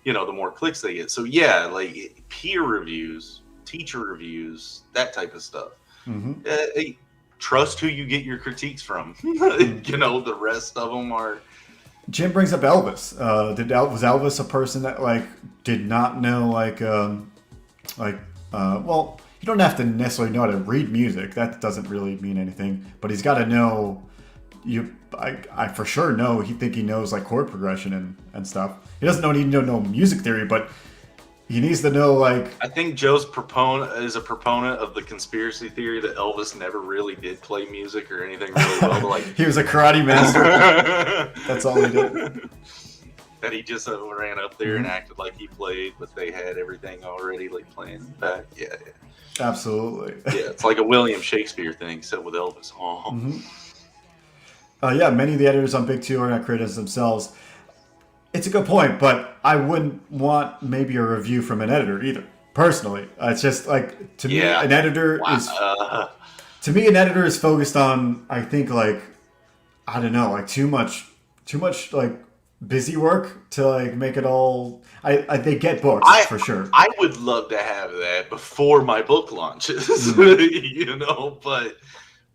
more clicks they get. So, yeah, like, peer reviews, teacher reviews, that type of stuff. Mm-hmm. Trust who you get your critiques from. The rest of them are... Jim brings up Elvis. Was Elvis a person that, like, did not know, well, you don't have to necessarily know how to read music. That doesn't really mean anything. But he's got to know... I for sure know, he knows, like, chord progression and stuff. He doesn't need to know music theory, but... He needs to know, like... I think Joe's is a proponent of the conspiracy theory that Elvis never really did play music or anything really well. Like he was a karate master. That's all he did. That he just ran up there and acted like he played, but they had everything already, like, playing back. Yeah. Absolutely. Yeah, it's like a William Shakespeare thing, except with Elvis. Oh. Mm-hmm. Many of the editors on Big Two are not creators themselves. It's a good point, but I wouldn't want maybe a review from an editor either. Personally, it's just like to me, an editor is. To me, an editor is focused on, I think, like, I don't know, like too much like busy work to like make it all. They get books for sure. I would love to have that before my book launches, but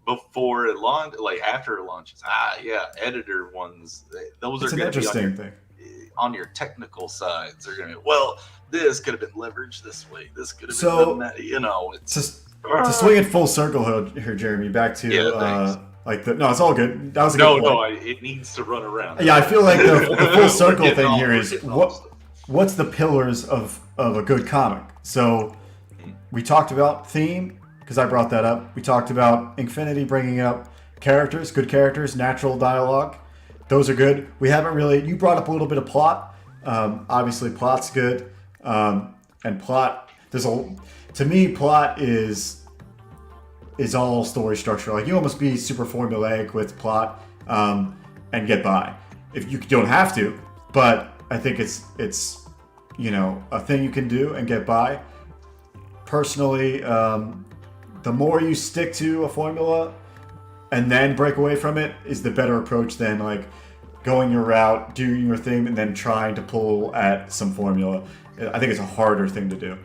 before it launch, like after it launches, editor ones, those are going to be interesting thing. On your technical sides. They're going to be, well, this could have been leveraged this way. This could have been done that. It's just to swing it full circle here, Jeremy. Back to no, it's all good. That was a good point. It needs to run around. Yeah, I feel like the full circle thing here is what's the pillars of a good comic. So we talked about theme because I brought that up. We talked about Infinity bringing up characters, good characters, natural dialogue. Those are good. We haven't really... You brought up a little bit of plot. Obviously, plot's good. And plot... To me, plot is all story structure. Like, you almost be super formulaic with plot and get by. If you don't have to, but I think it's a thing you can do and get by. Personally, the more you stick to a formula, and then break away from it is the better approach than like going your route, doing your thing, and then trying to pull at some formula. I think it's a harder thing to do.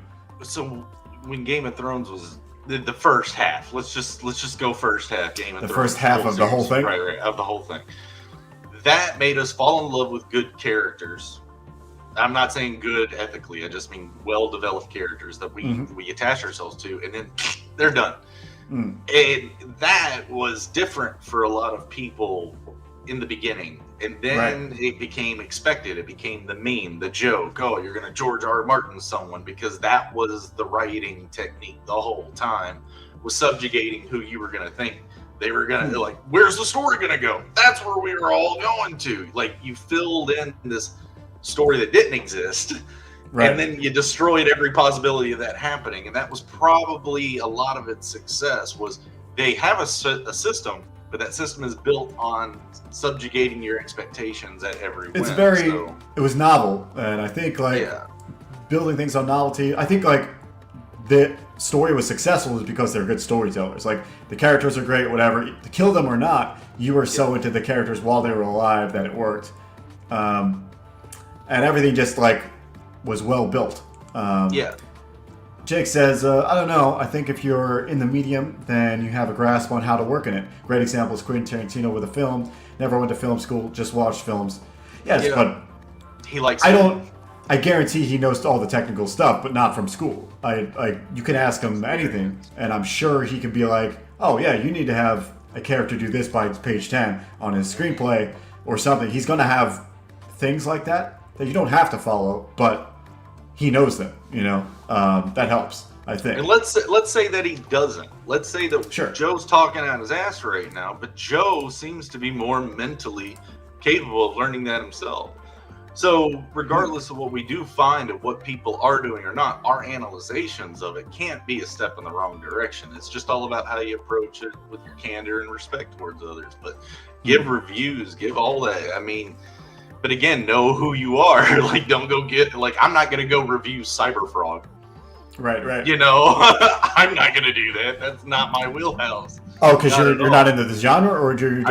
So when Game of Thrones was the first half, let's just go first half. Game of Thrones. The first half of the whole thing, right, of the whole thing. That made us fall in love with good characters. I'm not saying good ethically. I just mean well-developed characters that we attach ourselves to, and then they're done. And that was different for a lot of people in the beginning. And then it became expected. It became the meme, the joke. Oh, you're going to George R. Martin someone, because that was the writing technique the whole time, was subjugating who you were going to think. They were going to, like, where's the story going to go? That's where we were all going to. Like, you filled in this story that didn't exist. Right. And then you destroyed every possibility of that happening. And that was probably a lot of its success, was they have a system, but that system is built on subjugating your expectations at every win. It was novel. And I think building things on novelty, I think like the story was successful is because they're good storytellers. Like the characters are great, whatever. To kill them or not, you were so into the characters while they were alive that it worked. And everything just like was well built. Jake says, I don't know. I think if you're in the medium, then you have a grasp on how to work in it. Great example is Quentin Tarantino with a film. Never went to film school, just watched films. Yes, but he likes. I guarantee he knows all the technical stuff, but not from school. You can ask him anything, and I'm sure he can be like, oh yeah, you need to have a character do this by page 10 on his screenplay or something. He's going to have things like that you don't have to follow, but he knows them, that helps, I think. And let's say that he doesn't. Let's say that Joe's talking out his ass right now, but Joe seems to be more mentally capable of learning that himself. So regardless of what we do find of what people are doing or not, our analyzations of it can't be a step in the wrong direction. It's just all about how you approach it with your candor and respect towards others. But give reviews, give all that. I mean, but again, know who you are. Like, don't go I'm not going to go review Cyberfrog. Right. I'm not going to do that. That's not my wheelhouse. Oh, because you're not into the genre, or you're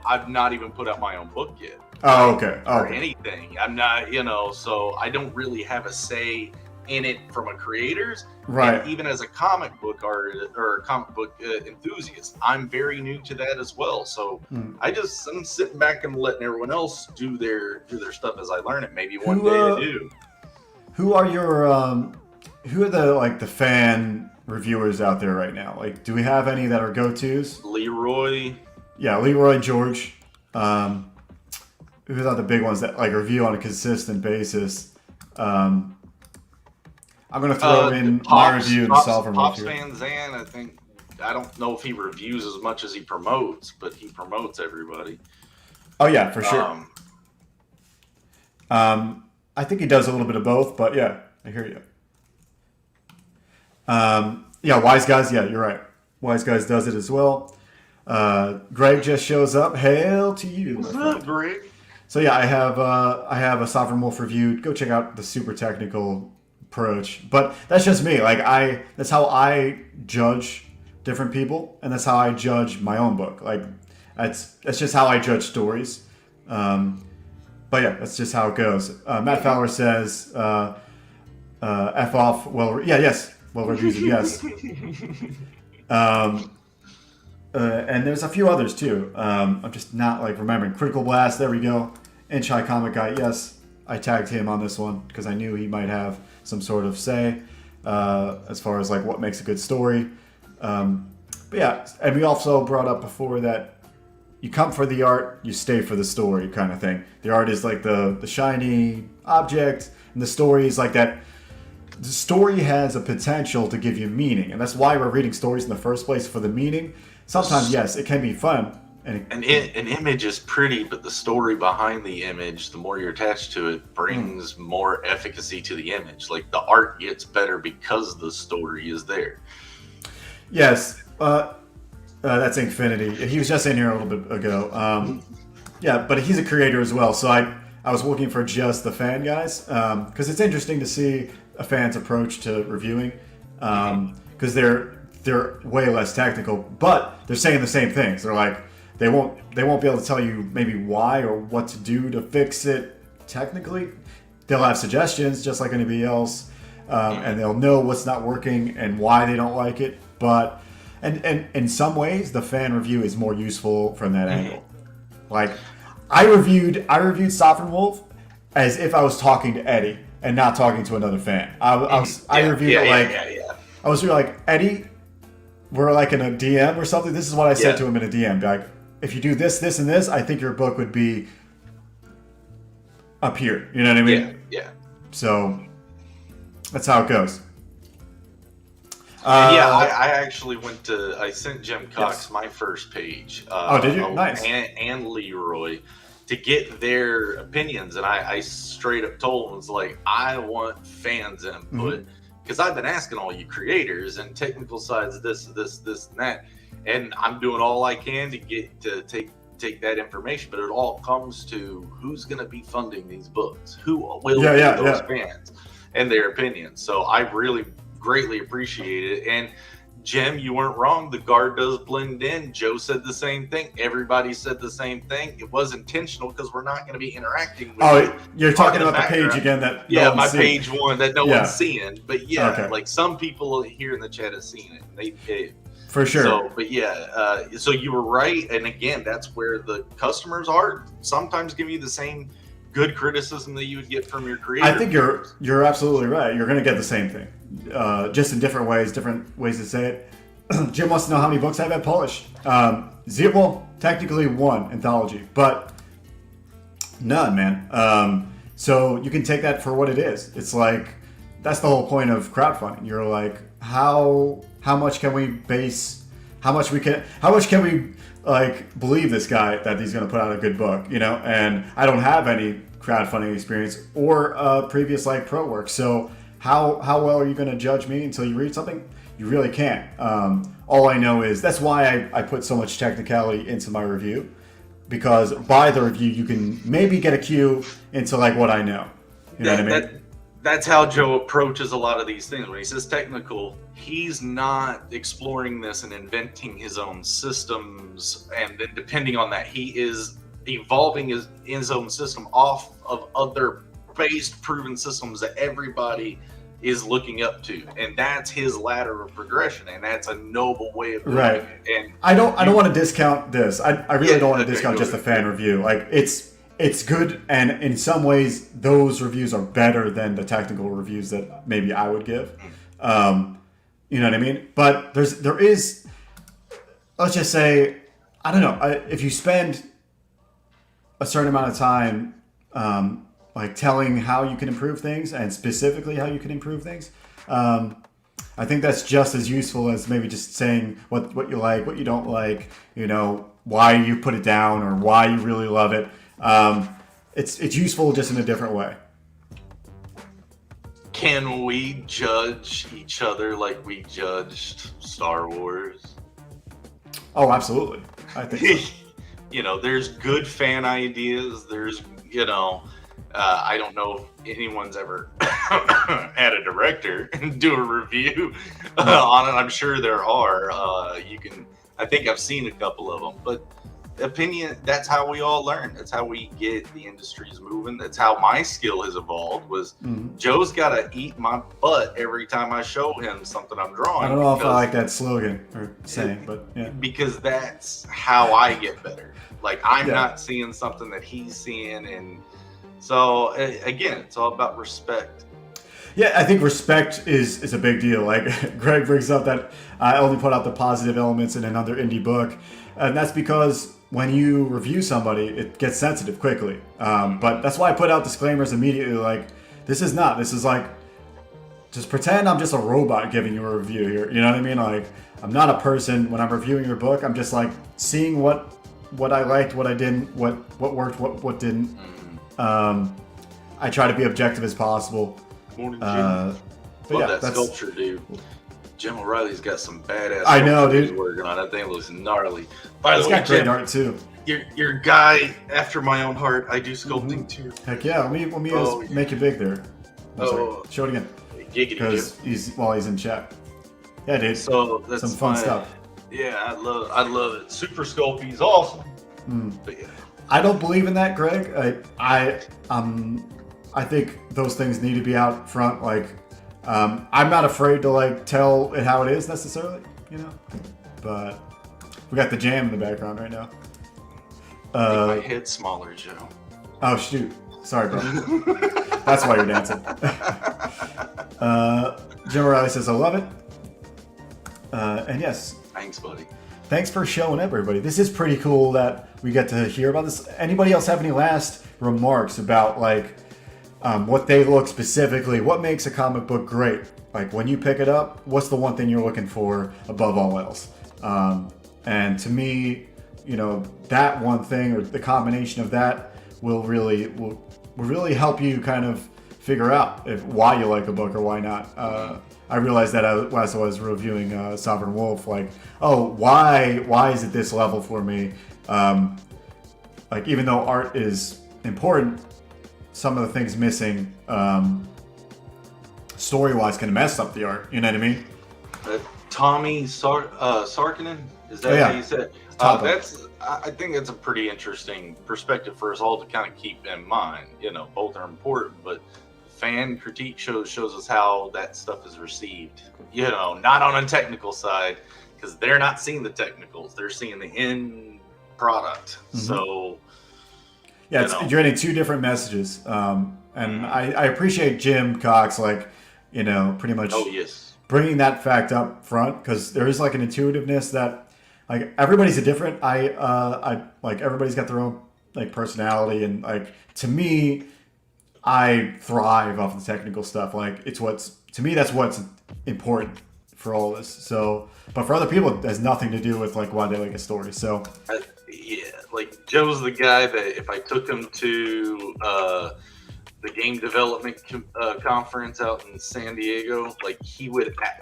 I've not even put out my own book yet. Oh, okay. Or anything. I'm not, so I don't really have a say in it from a creator's. Right. And even as a comic book artist or a comic book enthusiast, I'm very new to that as well. So I'm sitting back and letting everyone else do their stuff as I learn it. Maybe one day I do. Who are the fan reviewers out there right now? Like, do we have any that are go-tos? Leroy. Yeah, Leroy, George. Who's are the big ones that like review on a consistent basis? I'm going to throw in my review and Solver. Pops Van Zandt, I don't know if he reviews as much as he promotes, but he promotes everybody. Oh, yeah, for sure. I think he does a little bit of both, but yeah, I hear you. Wise Guys, yeah, you're right. Wise Guys does it as well. Greg just shows up. Hail to you. What's up, Greg? So yeah, I have a Sovereign Wolf review. Go check out the super technical approach. But that's just me. Like that's how I judge different people, and that's how I judge my own book. Like that's just how I judge stories. But yeah, that's just how it goes. Matt Fowler says, "F off." Well, yes. Well reviewed, yes. And there's a few others too. I'm just not remembering. Critical Blast, there we go. Inch High Comic Guy, yes. I tagged him on this one because I knew he might have some sort of say as far as what makes a good story. But yeah, and we also brought up before that you come for the art, you stay for the story kind of thing. The art is the shiny object, and the story is that. The story has a potential to give you meaning, and that's why we're reading stories in the first place, for the meaning. Sometimes, yes, it can be fun. An image is pretty, but the story behind the image, the more you're attached to it, brings more efficacy to the image. The art gets better because the story is there. Yes, that's Infinity. He was just in here a little bit ago. Yeah, but he's a creator as well, so I was looking for just the fan guys, because it's interesting to see a fan's approach to reviewing, because they're way less technical, but they're saying the same things. They're like, they won't be able to tell you maybe why or what to do to fix it technically. They'll have suggestions just like anybody else, and they'll know what's not working and why they don't like it. But and in some ways, the fan review is more useful from that angle. Like, I reviewed Sovereign Wolf as if I was talking to Eddie and not talking to another fan. I reviewed it like I was really like, Eddie, we're like in a DM or something. This is what I said to him in a DM. Be like, if you do this, this, and this, I think your book would be up here. You know what I mean? Yeah. So that's how it goes. I actually I sent Jim Cox my first page. Did you? Nice. And Leroy to get their opinions. And I straight up told them, was like, I want fans input because I've been asking all you creators and technical sides, this, and that. And I'm doing all I can to get to take that information, but it all comes to who's going to be funding these books, who will be those fans and their opinions. So I really greatly appreciate it. And Jim, you weren't wrong. The guard does blend in. Joe said the same thing. Everybody said the same thing. It was intentional because we're not going to be interacting with you're talking about the page again that my page one that no one's seeing. But like some people here in the chat have seen it. They for sure. So, but so you were right. And again, that's where the customers are sometimes give you the same good criticism that you would get from your creator. I think you're absolutely right. You're going to get the same thing, just in different ways to say it. Jim wants to know how many books I've had published. Well, technically one anthology, but none, man. So you can take that for what it is. It's like, that's the whole point of crowdfunding. You're like, how much can we base? How much can we like believe this guy that he's going to put out a good book, you know? And I don't have any crowdfunding experience or previous like pro work. So how well are you going to judge me until you read something? You really can't. All I know is that's why I put so much technicality into my review, because by the review you can maybe get a cue into like what I know. You know what I mean? That's how Joe approaches a lot of these things. When he says technical, he's not exploring this and inventing his own systems. And then depending on that, he is evolving his own system off of other based proven systems that everybody is looking up to. And that's his ladder of progression. And that's a noble way of doing it. And I don't want to discount this. I really don't want to discount just the fan review. Like it's good, and in some ways those reviews are better than the technical reviews that maybe I would give. You know what I mean? But there is, let's just say, I don't know, if you spend a certain amount of time like telling how you can improve things, and specifically how you can improve things, I think that's just as useful as maybe just saying what you like, what you don't like, you know, why you put it down or why you really love it. It's useful just in a different way. Can we judge each other like we judged Star Wars? Oh, absolutely. I think so. You know, there's good fan ideas. There's, you know, I don't know if anyone's ever had a director do a review on it. I'm sure there are. I think I've seen a couple of them, but opinion, that's how we all learn. That's how we get the industries moving. That's how my skill has evolved. Was Joe's got to eat my butt every time I show him something I'm drawing. I don't know if I like that slogan or saying, but yeah, because that's how I get better. Like, I'm not seeing something that he's seeing, and so again, it's all about respect. Yeah, I think respect is a big deal. Like Greg brings up that I only put out the positive elements in another indie book, and that's because when you review somebody, it gets sensitive quickly. But that's why I put out disclaimers immediately. Like, this is like, just pretend I'm just a robot giving you a review here. You know what I mean? Like, I'm not a person. When I'm reviewing your book, I'm just like seeing what I liked, what I didn't, what worked, what didn't. I try to be objective as possible. Morning, Jim. Love that sculpture, dude. Jim O'Reilly's got some badass. I know, dude. He's working on that thing. Looks gnarly. By the way, got great art too. Your guy after my own heart. I do sculpting too. Heck yeah! Let me make it big there. Show it again. Giggity, because he's in chat. Yeah, dude. So that's Some fun stuff. Yeah, I love it. Super Sculpey's awesome. But yeah. I don't believe in that, Greg. I think those things need to be out front. Like, I'm not afraid to like tell it how it is necessarily, you know. But we got the jam in the background right now. Make my head smaller, Joe. Oh shoot! Sorry, bro. That's why you're dancing. Jim O'Reilly says, "I love it." And yes. Thanks, buddy. Thanks for showing up, everybody. This is pretty cool that we get to hear about this. Anybody else have any last remarks about like what they look specifically? What makes a comic book great? Like when you pick it up, what's the one thing you're looking for above all else? And to me, you know, that one thing or the combination of that will really help you kind of figure out why you like a book or why not. I realized that as I was reviewing Sovereign Wolf, like, oh, why is it this level for me? Like, even though art is important, some of the things missing story-wise can mess up the art. You know what I mean? Tommy Sarkinen, is that how you said it? I think that's a pretty interesting perspective for us all to kind of keep in mind. You know, both are important, but fan critique shows us how that stuff is received. You know, not on a technical side, because they're not seeing the technicals; they're seeing the end product. Mm-hmm. So, yeah, you're getting two different messages. And I appreciate Jim Cox, like, you know, pretty much bringing that fact up front, because there is like an intuitiveness that, like, everybody's a different. I like everybody's got their own like personality, and like to me, I thrive off the technical stuff. Like that's what's important for all this. So, but for other people, it has nothing to do with like why they like a story. So, yeah, like Joe's the guy that if I took him to the game development conference out in San Diego, like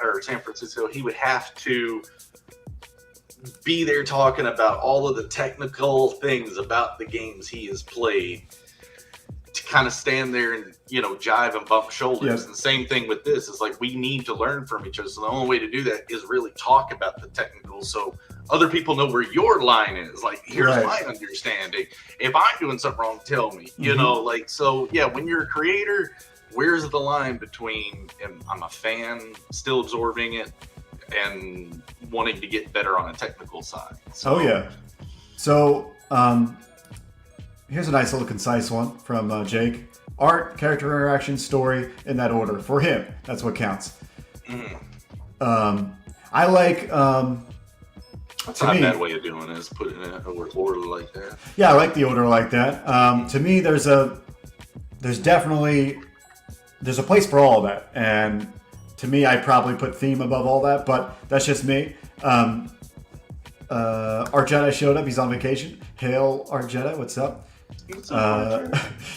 or San Francisco, he would have to be there talking about all of the technical things about the games he has played, to kind of stand there and, you know, jive and bump shoulders. And the same thing with this is like, we need to learn from each other. So the only way to do that is really talk about the technical, so other people know where your line is. Like, here's my understanding. If I'm doing something wrong, tell me, you know, like, so yeah, when you're a creator, where's the line between I'm a fan, still absorbing it, and wanting to get better on a technical side? So, So, here's a nice little concise one from Jake. Art, character interaction, story, in that order. For him, that's what counts. I like... That's not a bad way of doing it, is putting it in an order like that. Yeah, I like the order like that. To me, there's definitely a place for all of that. And to me, I probably put theme above all that, but that's just me. Art Jedi showed up. He's on vacation. Hail, Art Jedi. What's up?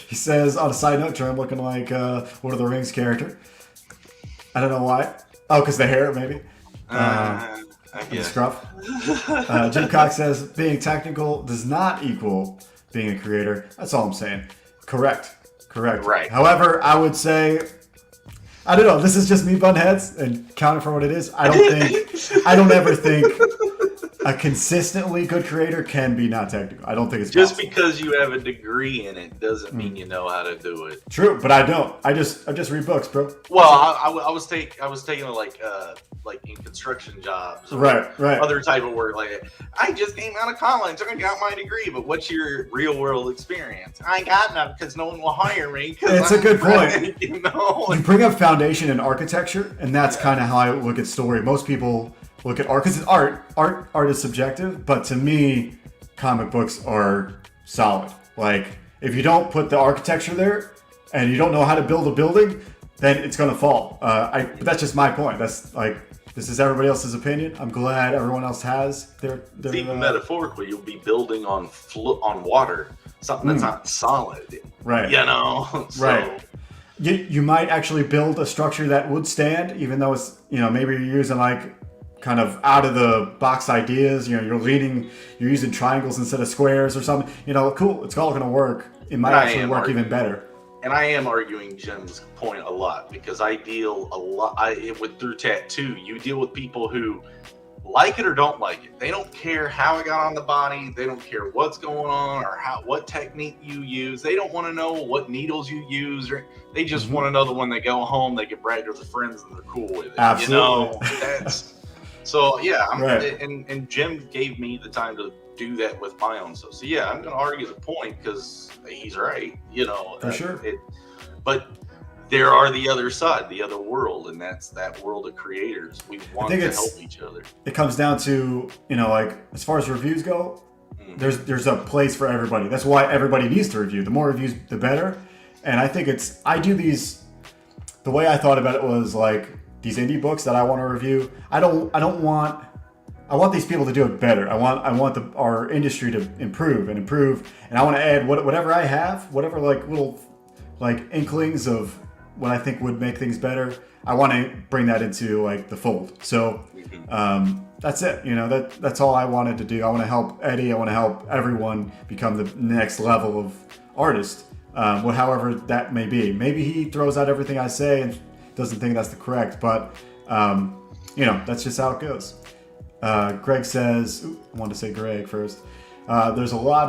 He says, on a side note, I'm looking like Lord of the Rings character. I don't know why. Oh, because the hair, maybe. The scruff. Jim Cox says, being technical does not equal being a creator. That's all I'm saying. Correct. Right. However, I would say, I don't know. This is just me butting heads and counting for what it is. I don't ever think a consistently good creator can be not technical. I don't think it's just possible. Because you have a degree in it doesn't mean you know how to do it. True, but I don't. I just read books, bro. Well, I was taking like in construction jobs, or right. other type of work. Like, I just came out of college and I got my degree, but what's your real world experience? I ain't got none because no one will hire me. It's a good point. You know, you bring up foundation and architecture, and that's kind of how I look at story. Most people look at art because it's art. Art is subjective, but to me, comic books are solid. Like, if you don't put the architecture there and you don't know how to build a building, then it's gonna fall. But that's just my point. That's like, this is everybody else's opinion. I'm glad everyone else has their even metaphorically, you'll be building on water, something that's not solid. Right. You know. So. Right. You might actually build a structure that would stand, even though it's, you know, maybe you're using like kind of out of the box ideas. You know, you're using triangles instead of squares or something. You know, cool. It's all gonna work. It might actually work even better. and I am arguing Jim's point a lot because I deal a lot through tattoo. You deal with people who like it or don't like it. They don't care how it got on the body. They don't care what's going on or what technique you use. They don't want to know what needles you use. Or they just want to know that when they go home, they get bragged with their friends and they're cool with it. Absolutely. That's so. Yeah, right. and Jim gave me the time to do that with my own stuff. So yeah, I'm going to argue the point because he's right. For sure. But there are the other side, the other world, and that's that world of creators. We want to help each other. It comes down to, like as far as reviews go, there's a place for everybody. That's why everybody needs to review. The more reviews, the better. And I think I do these, the way I thought about it was like these indie books that I want to review. I want these people to do it better. I want our industry to improve, and I want to add whatever I have, whatever like little like inklings of what I think would make things better. I want to bring that into like the fold. So that's it. That's all I wanted to do. I want to help Eddie. I want to help everyone become the next level of artist, however that may be. Maybe he throws out everything I say and doesn't think that's the correct, but that's just how it goes. Greg says, I wanted to say Greg first. There's a lot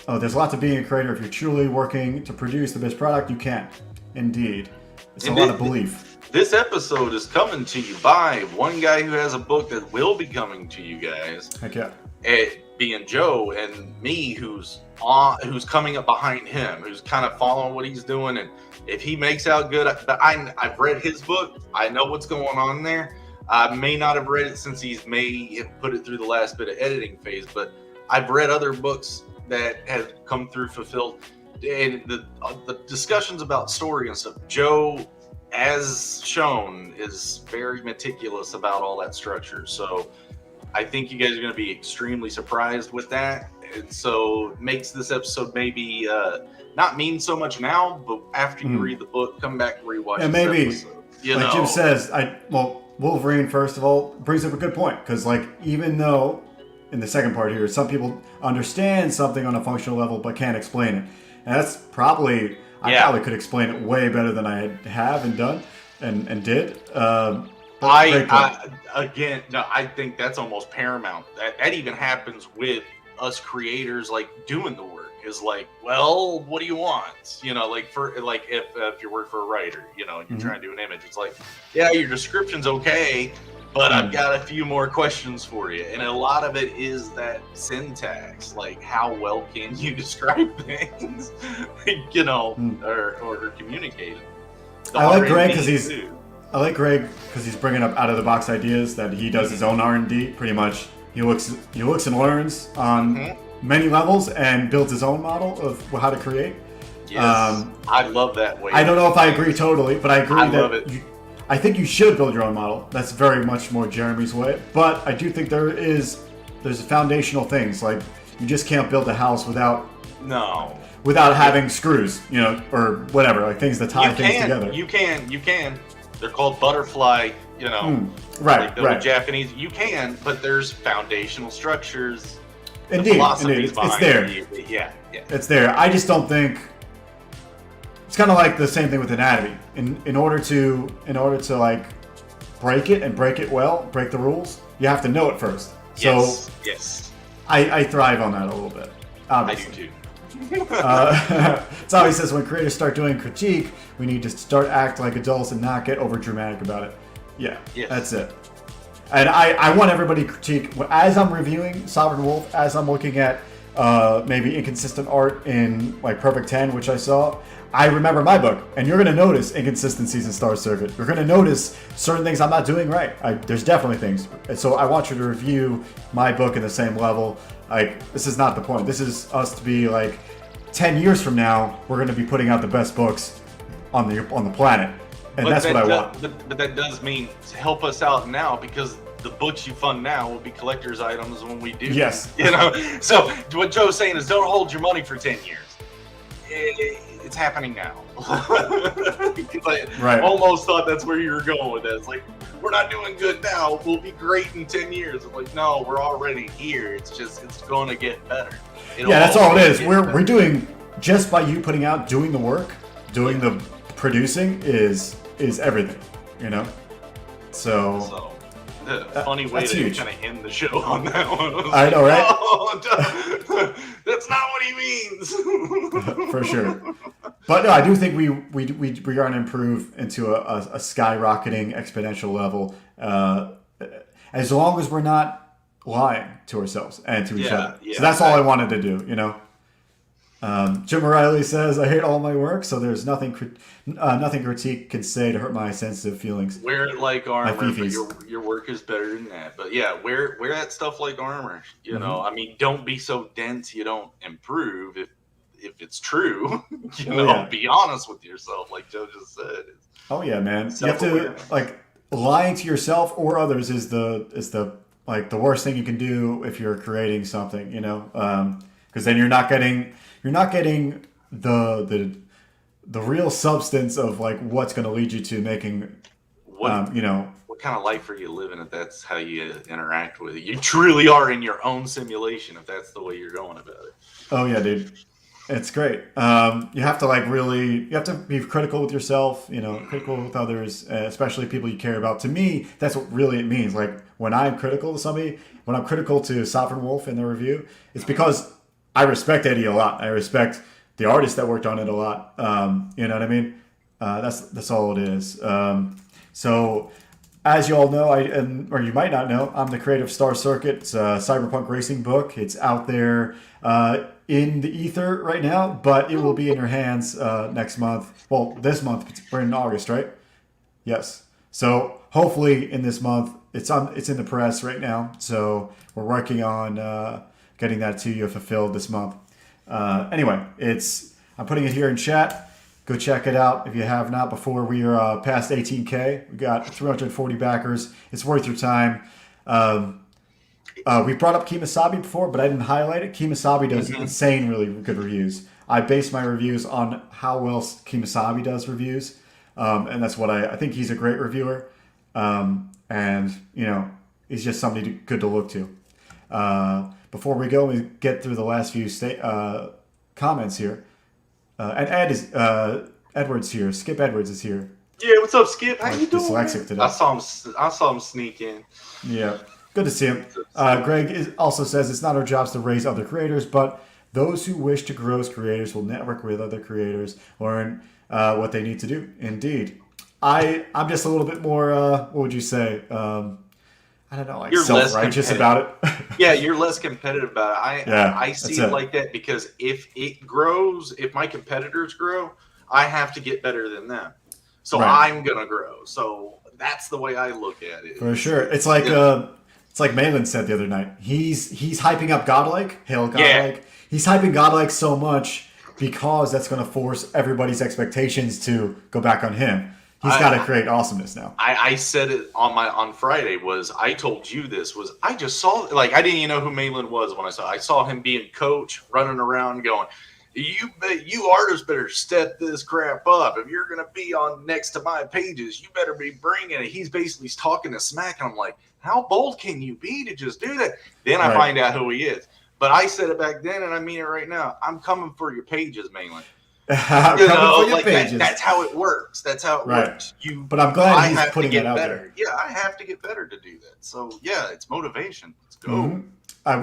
to being a creator. If you're truly working to produce the best product, you can. Indeed. It's a lot of belief. This episode is coming to you by one guy who has a book that will be coming to you guys. Heck yeah. Being Joe, and me who's coming up behind him, who's kind of following what he's doing. And if he makes out good, I've read his book. I know what's going on there. I may not have read it since may have put it through the last bit of editing phase, but I've read other books that have come through fulfilled. And the discussions about story and stuff, Joe, as shown, is very meticulous about all that structure. So I think you guys are going to be extremely surprised with that. And so it makes this episode maybe not mean so much now, but after you read the book, come back and rewatch and this maybe, episode. Jim says, Wolverine, first of all, brings up a good point. Because even though in the second part here, some people understand something on a functional level but can't explain it. And that's probably, I probably could explain it way better than I have and done and did. I think that's almost paramount. That even happens with us creators, doing the work. Is well, what do you want? If you work for a writer, and you're trying to do an image, it's your description's okay, but I've got a few more questions for you. And a lot of it is that syntax, how well can you describe things, or communicate it. I like Greg because he's bringing up out of the box ideas that he does his own R&D. Pretty much, he looks and learns on many levels and builds his own model of how to create. Yes, I love that way. I don't know if I agree totally, but I agree I think you should build your own model. That's very much more Jeremy's way. But I do think there's foundational things, you just can't build a house without having screws, or whatever, things that tie things together. You can. They're called butterfly, right. Japanese. You can, but there's foundational structures. Indeed. It's there. Yeah. It's there. I just don't think it's kind of like the same thing with anatomy. In order to break it and break it well, break the rules, you have to know it first. Yes. I thrive on that a little bit. Obviously. I do too. It's obvious says when creators start doing critique, we need to start act like adults and not get over dramatic about it. Yeah, That's it. And I want everybody to critique as I'm reviewing Sovereign Wolf, as I'm looking at maybe inconsistent art in Perfect 10, which I saw. I remember my book, and you're going to notice inconsistencies in Star Circuit. You're going to notice certain things I'm not doing right. There's definitely things. And so I want you to review my book in the same level. This is not the point. This is us to be 10 years from now, we're going to be putting out the best books on the planet. And that's what I want. But that does mean to help us out now, because the books you fund now will be collector's items when we do. Yes. So what Joe's saying is don't hold your money for 10 years. It's happening now. I almost thought that's where you were going with that. It's we're not doing good now. We'll be great in 10 years. I'm no, we're already here. It's going to get better. That's all it is. We're doing, just by you doing the work, doing the producing is everything, you know. So the funny way to kind of end the show on that one. I know, right? Oh, that's not what he means. For sure. But no, I do think we are going to improve into a skyrocketing exponential level, as long as we're not lying to ourselves and to each other. So that's all I wanted to do, you know. Jim O'Reilly says, "I hate all my work, so there's nothing critique can say to hurt my sensitive feelings." Wear it like armor, but your work is better than that. But yeah, wear that stuff like armor. You know, I mean, don't be so dense you don't improve. If it's true, be honest with yourself, like Joe just said. Oh yeah, man. You have to lying to yourself or others is the worst thing you can do if you're creating something, you know, because then you're not getting the real substance of like what's going to lead you to making what kind of life are you living if that's how you interact with it. You truly are in your own simulation if that's the way you're going about it. Oh yeah, dude. It's great. You have to be critical with yourself, you know, critical with others, especially people you care about. To me, that's what really it means. Like when I'm critical to somebody, when I'm critical to Sovereign Wolf in their review, it's because I respect Eddie a lot. I respect the artist that worked on it a lot. You know what I mean? That's all it is. So as you all know, or you might not know, I'm the creator of Star Circuit. It's a cyberpunk racing book. It's out there in the ether right now, but it will be in your hands next month. Well, this month. We're in August, right? Yes. So hopefully in this month, it's in the press right now. So we're working on getting that to you fulfilled this month. Anyway, I'm putting it here in chat. Go check it out if you have not before. We are past 18K. We got 340 backers. It's worth your time. We brought up Kemosabe before, but I didn't highlight it. Kemosabe does insane, really good reviews. I base my reviews on how well Kemosabe does reviews, and that's what I think he's a great reviewer. And you know, he's just somebody good to look to. Before we go, we get through the last few comments here. And Edwards here. Skip Edwards is here. Yeah, what's up, Skip? How you doing? Dyslexic today. I saw him sneak in. Yeah, good to see him. Greg also says it's not our jobs to raise other creators, but those who wish to grow as creators will network with other creators, learn what they need to do. Indeed, I'm just a little bit more. What would you say? I don't know, like self-righteous about it. Yeah, you're less competitive about it. I see it like that because if it grows, if my competitors grow, I have to get better than them. So I'm gonna grow. So that's the way I look at it. For sure. It's like Malin said the other night. He's hyping up Godlike, Hail Godlike. Yeah. He's hyping Godlike so much because that's gonna force everybody's expectations to go back on him. He's got to create awesomeness now. I said it on Friday. I told you this I just saw I didn't even know who Malin was when I saw him being coach running around going, you artists better step this crap up. If you're gonna be on next to my pages, you better be bringing it. He's basically talking to smack, and I'm like, how bold can you be to just do that? Then I find out who he is. But I said it back then, and I mean it right now. I'm coming for your pages, Malin. That's how it works. That's how it works. But I'm glad he's putting it out there. Yeah, I have to get better to do that. So yeah, it's motivation. Let's go.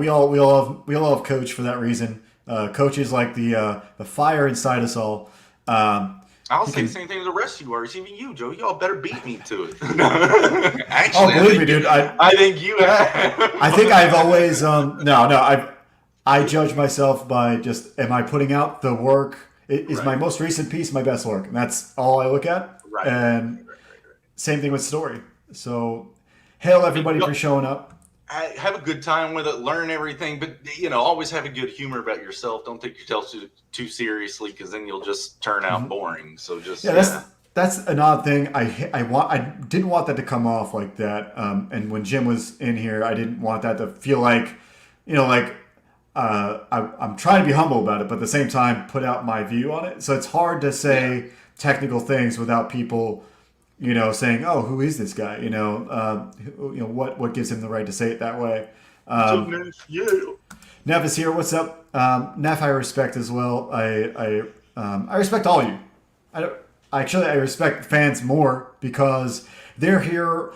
We all love Coach for that reason. Coach is like the fire inside us all. I'll say the same thing to the rest of you artists, even you, Joe. Y'all better beat me to it. Actually, believe me, dude. I think you have. I think I've always I judge myself by just am I putting out the work. Is my most recent piece my best work? And that's all I look at. Right. And same thing with story. So, hail everybody for showing up. Have a good time with it. Learn everything. But, always have a good humor about yourself. Don't take yourself too seriously because then you'll just turn out boring. So just... Yeah, that's an odd thing. I didn't want that to come off like that. And when Jim was in here, I didn't want that to feel like, I'm trying to be humble about it, but at the same time, put out my view on it. So it's hard to say technical things without people, saying, "Oh, who is this guy?" What gives him the right to say it that way? Neff is here. What's up, Neff? I respect as well. I respect all you. I don't, actually, I respect fans more because they're here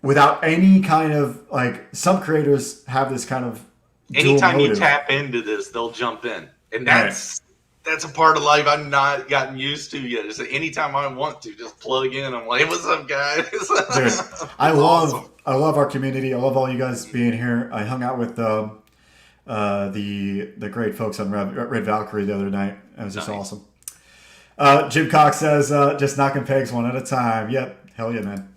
without any kind of like. Some creators have this kind of dual Anytime you motive. tap into this, they'll jump in, and Right. that's a part of life I've not gotten used to yet. Is that anytime I want to just plug in, I'm like, hey, "What's up, guys?" Dude, I Awesome. love our community. I love all you guys being here. I hung out with the great folks on Red Valkyrie the other night. It was just Nice. awesome. Jim Cox says, just knocking pegs one at a time. Yep, hell yeah, man.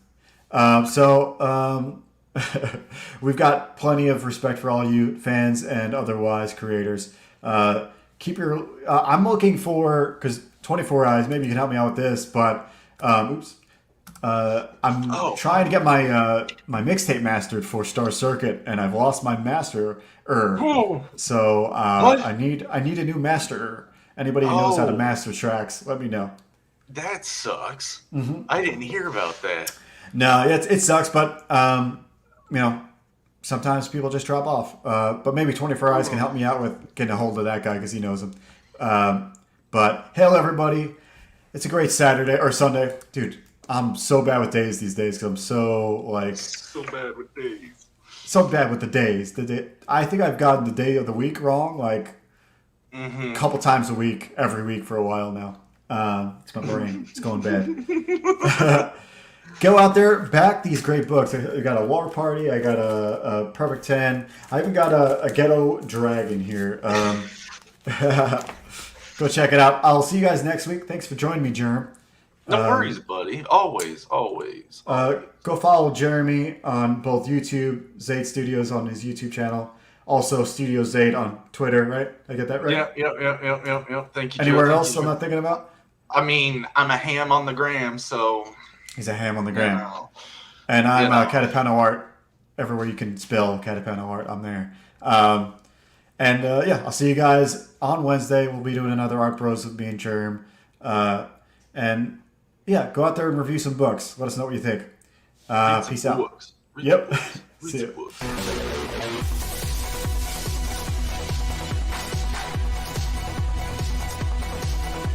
We've got plenty of respect for all you fans and otherwise creators. Keep your. I'm looking for because 24 Eyes. Maybe you can help me out with this, but oops. I'm trying to get my my mixtape mastered for Star Circuit, and I've lost my master. So What? I need a new master. Anybody who knows how to Oh. master tracks, let me know. That sucks. Mm-hmm. I didn't hear about that. No, it sucks, but you know, sometimes people just drop off. But maybe 24 Eyes can help me out with getting a hold of that guy because he knows him. But hail everybody! It's a great Saturday or Sunday, dude. I'm so bad with days these days because I'm so like So bad with days. so bad with the days. I think I've gotten the day of the week wrong like a couple times a week, every week for a while now. It's my brain. It's going bad. Go out there, back these great books. I got a War Party. I got a Perfect 10. I even got a Ghetto Dragon here. Go check it out. I'll see you guys next week. Thanks for joining me, Germ. No worries, buddy. Always, always. Go follow Jeremy on both YouTube, Zayd Studios on his YouTube channel. Also, Studio Zayd on Twitter, right? I get that right? Yeah. Thank you. Anywhere Joe. else Thank you, I'm Joe. not thinking about? I mean, I'm a ham on the gram, so. He's a ham on the You gram. know. And I'm You know. Catapano Art. Everywhere you can spell Catapano Art, I'm there. Yeah, I'll see you guys on Wednesday. We'll be doing another Art Bros with me and Germ. And yeah, go out there and review some books. Let us know what you think. Read some Peace out. books. Read Yep. some books. Read See some ya. books.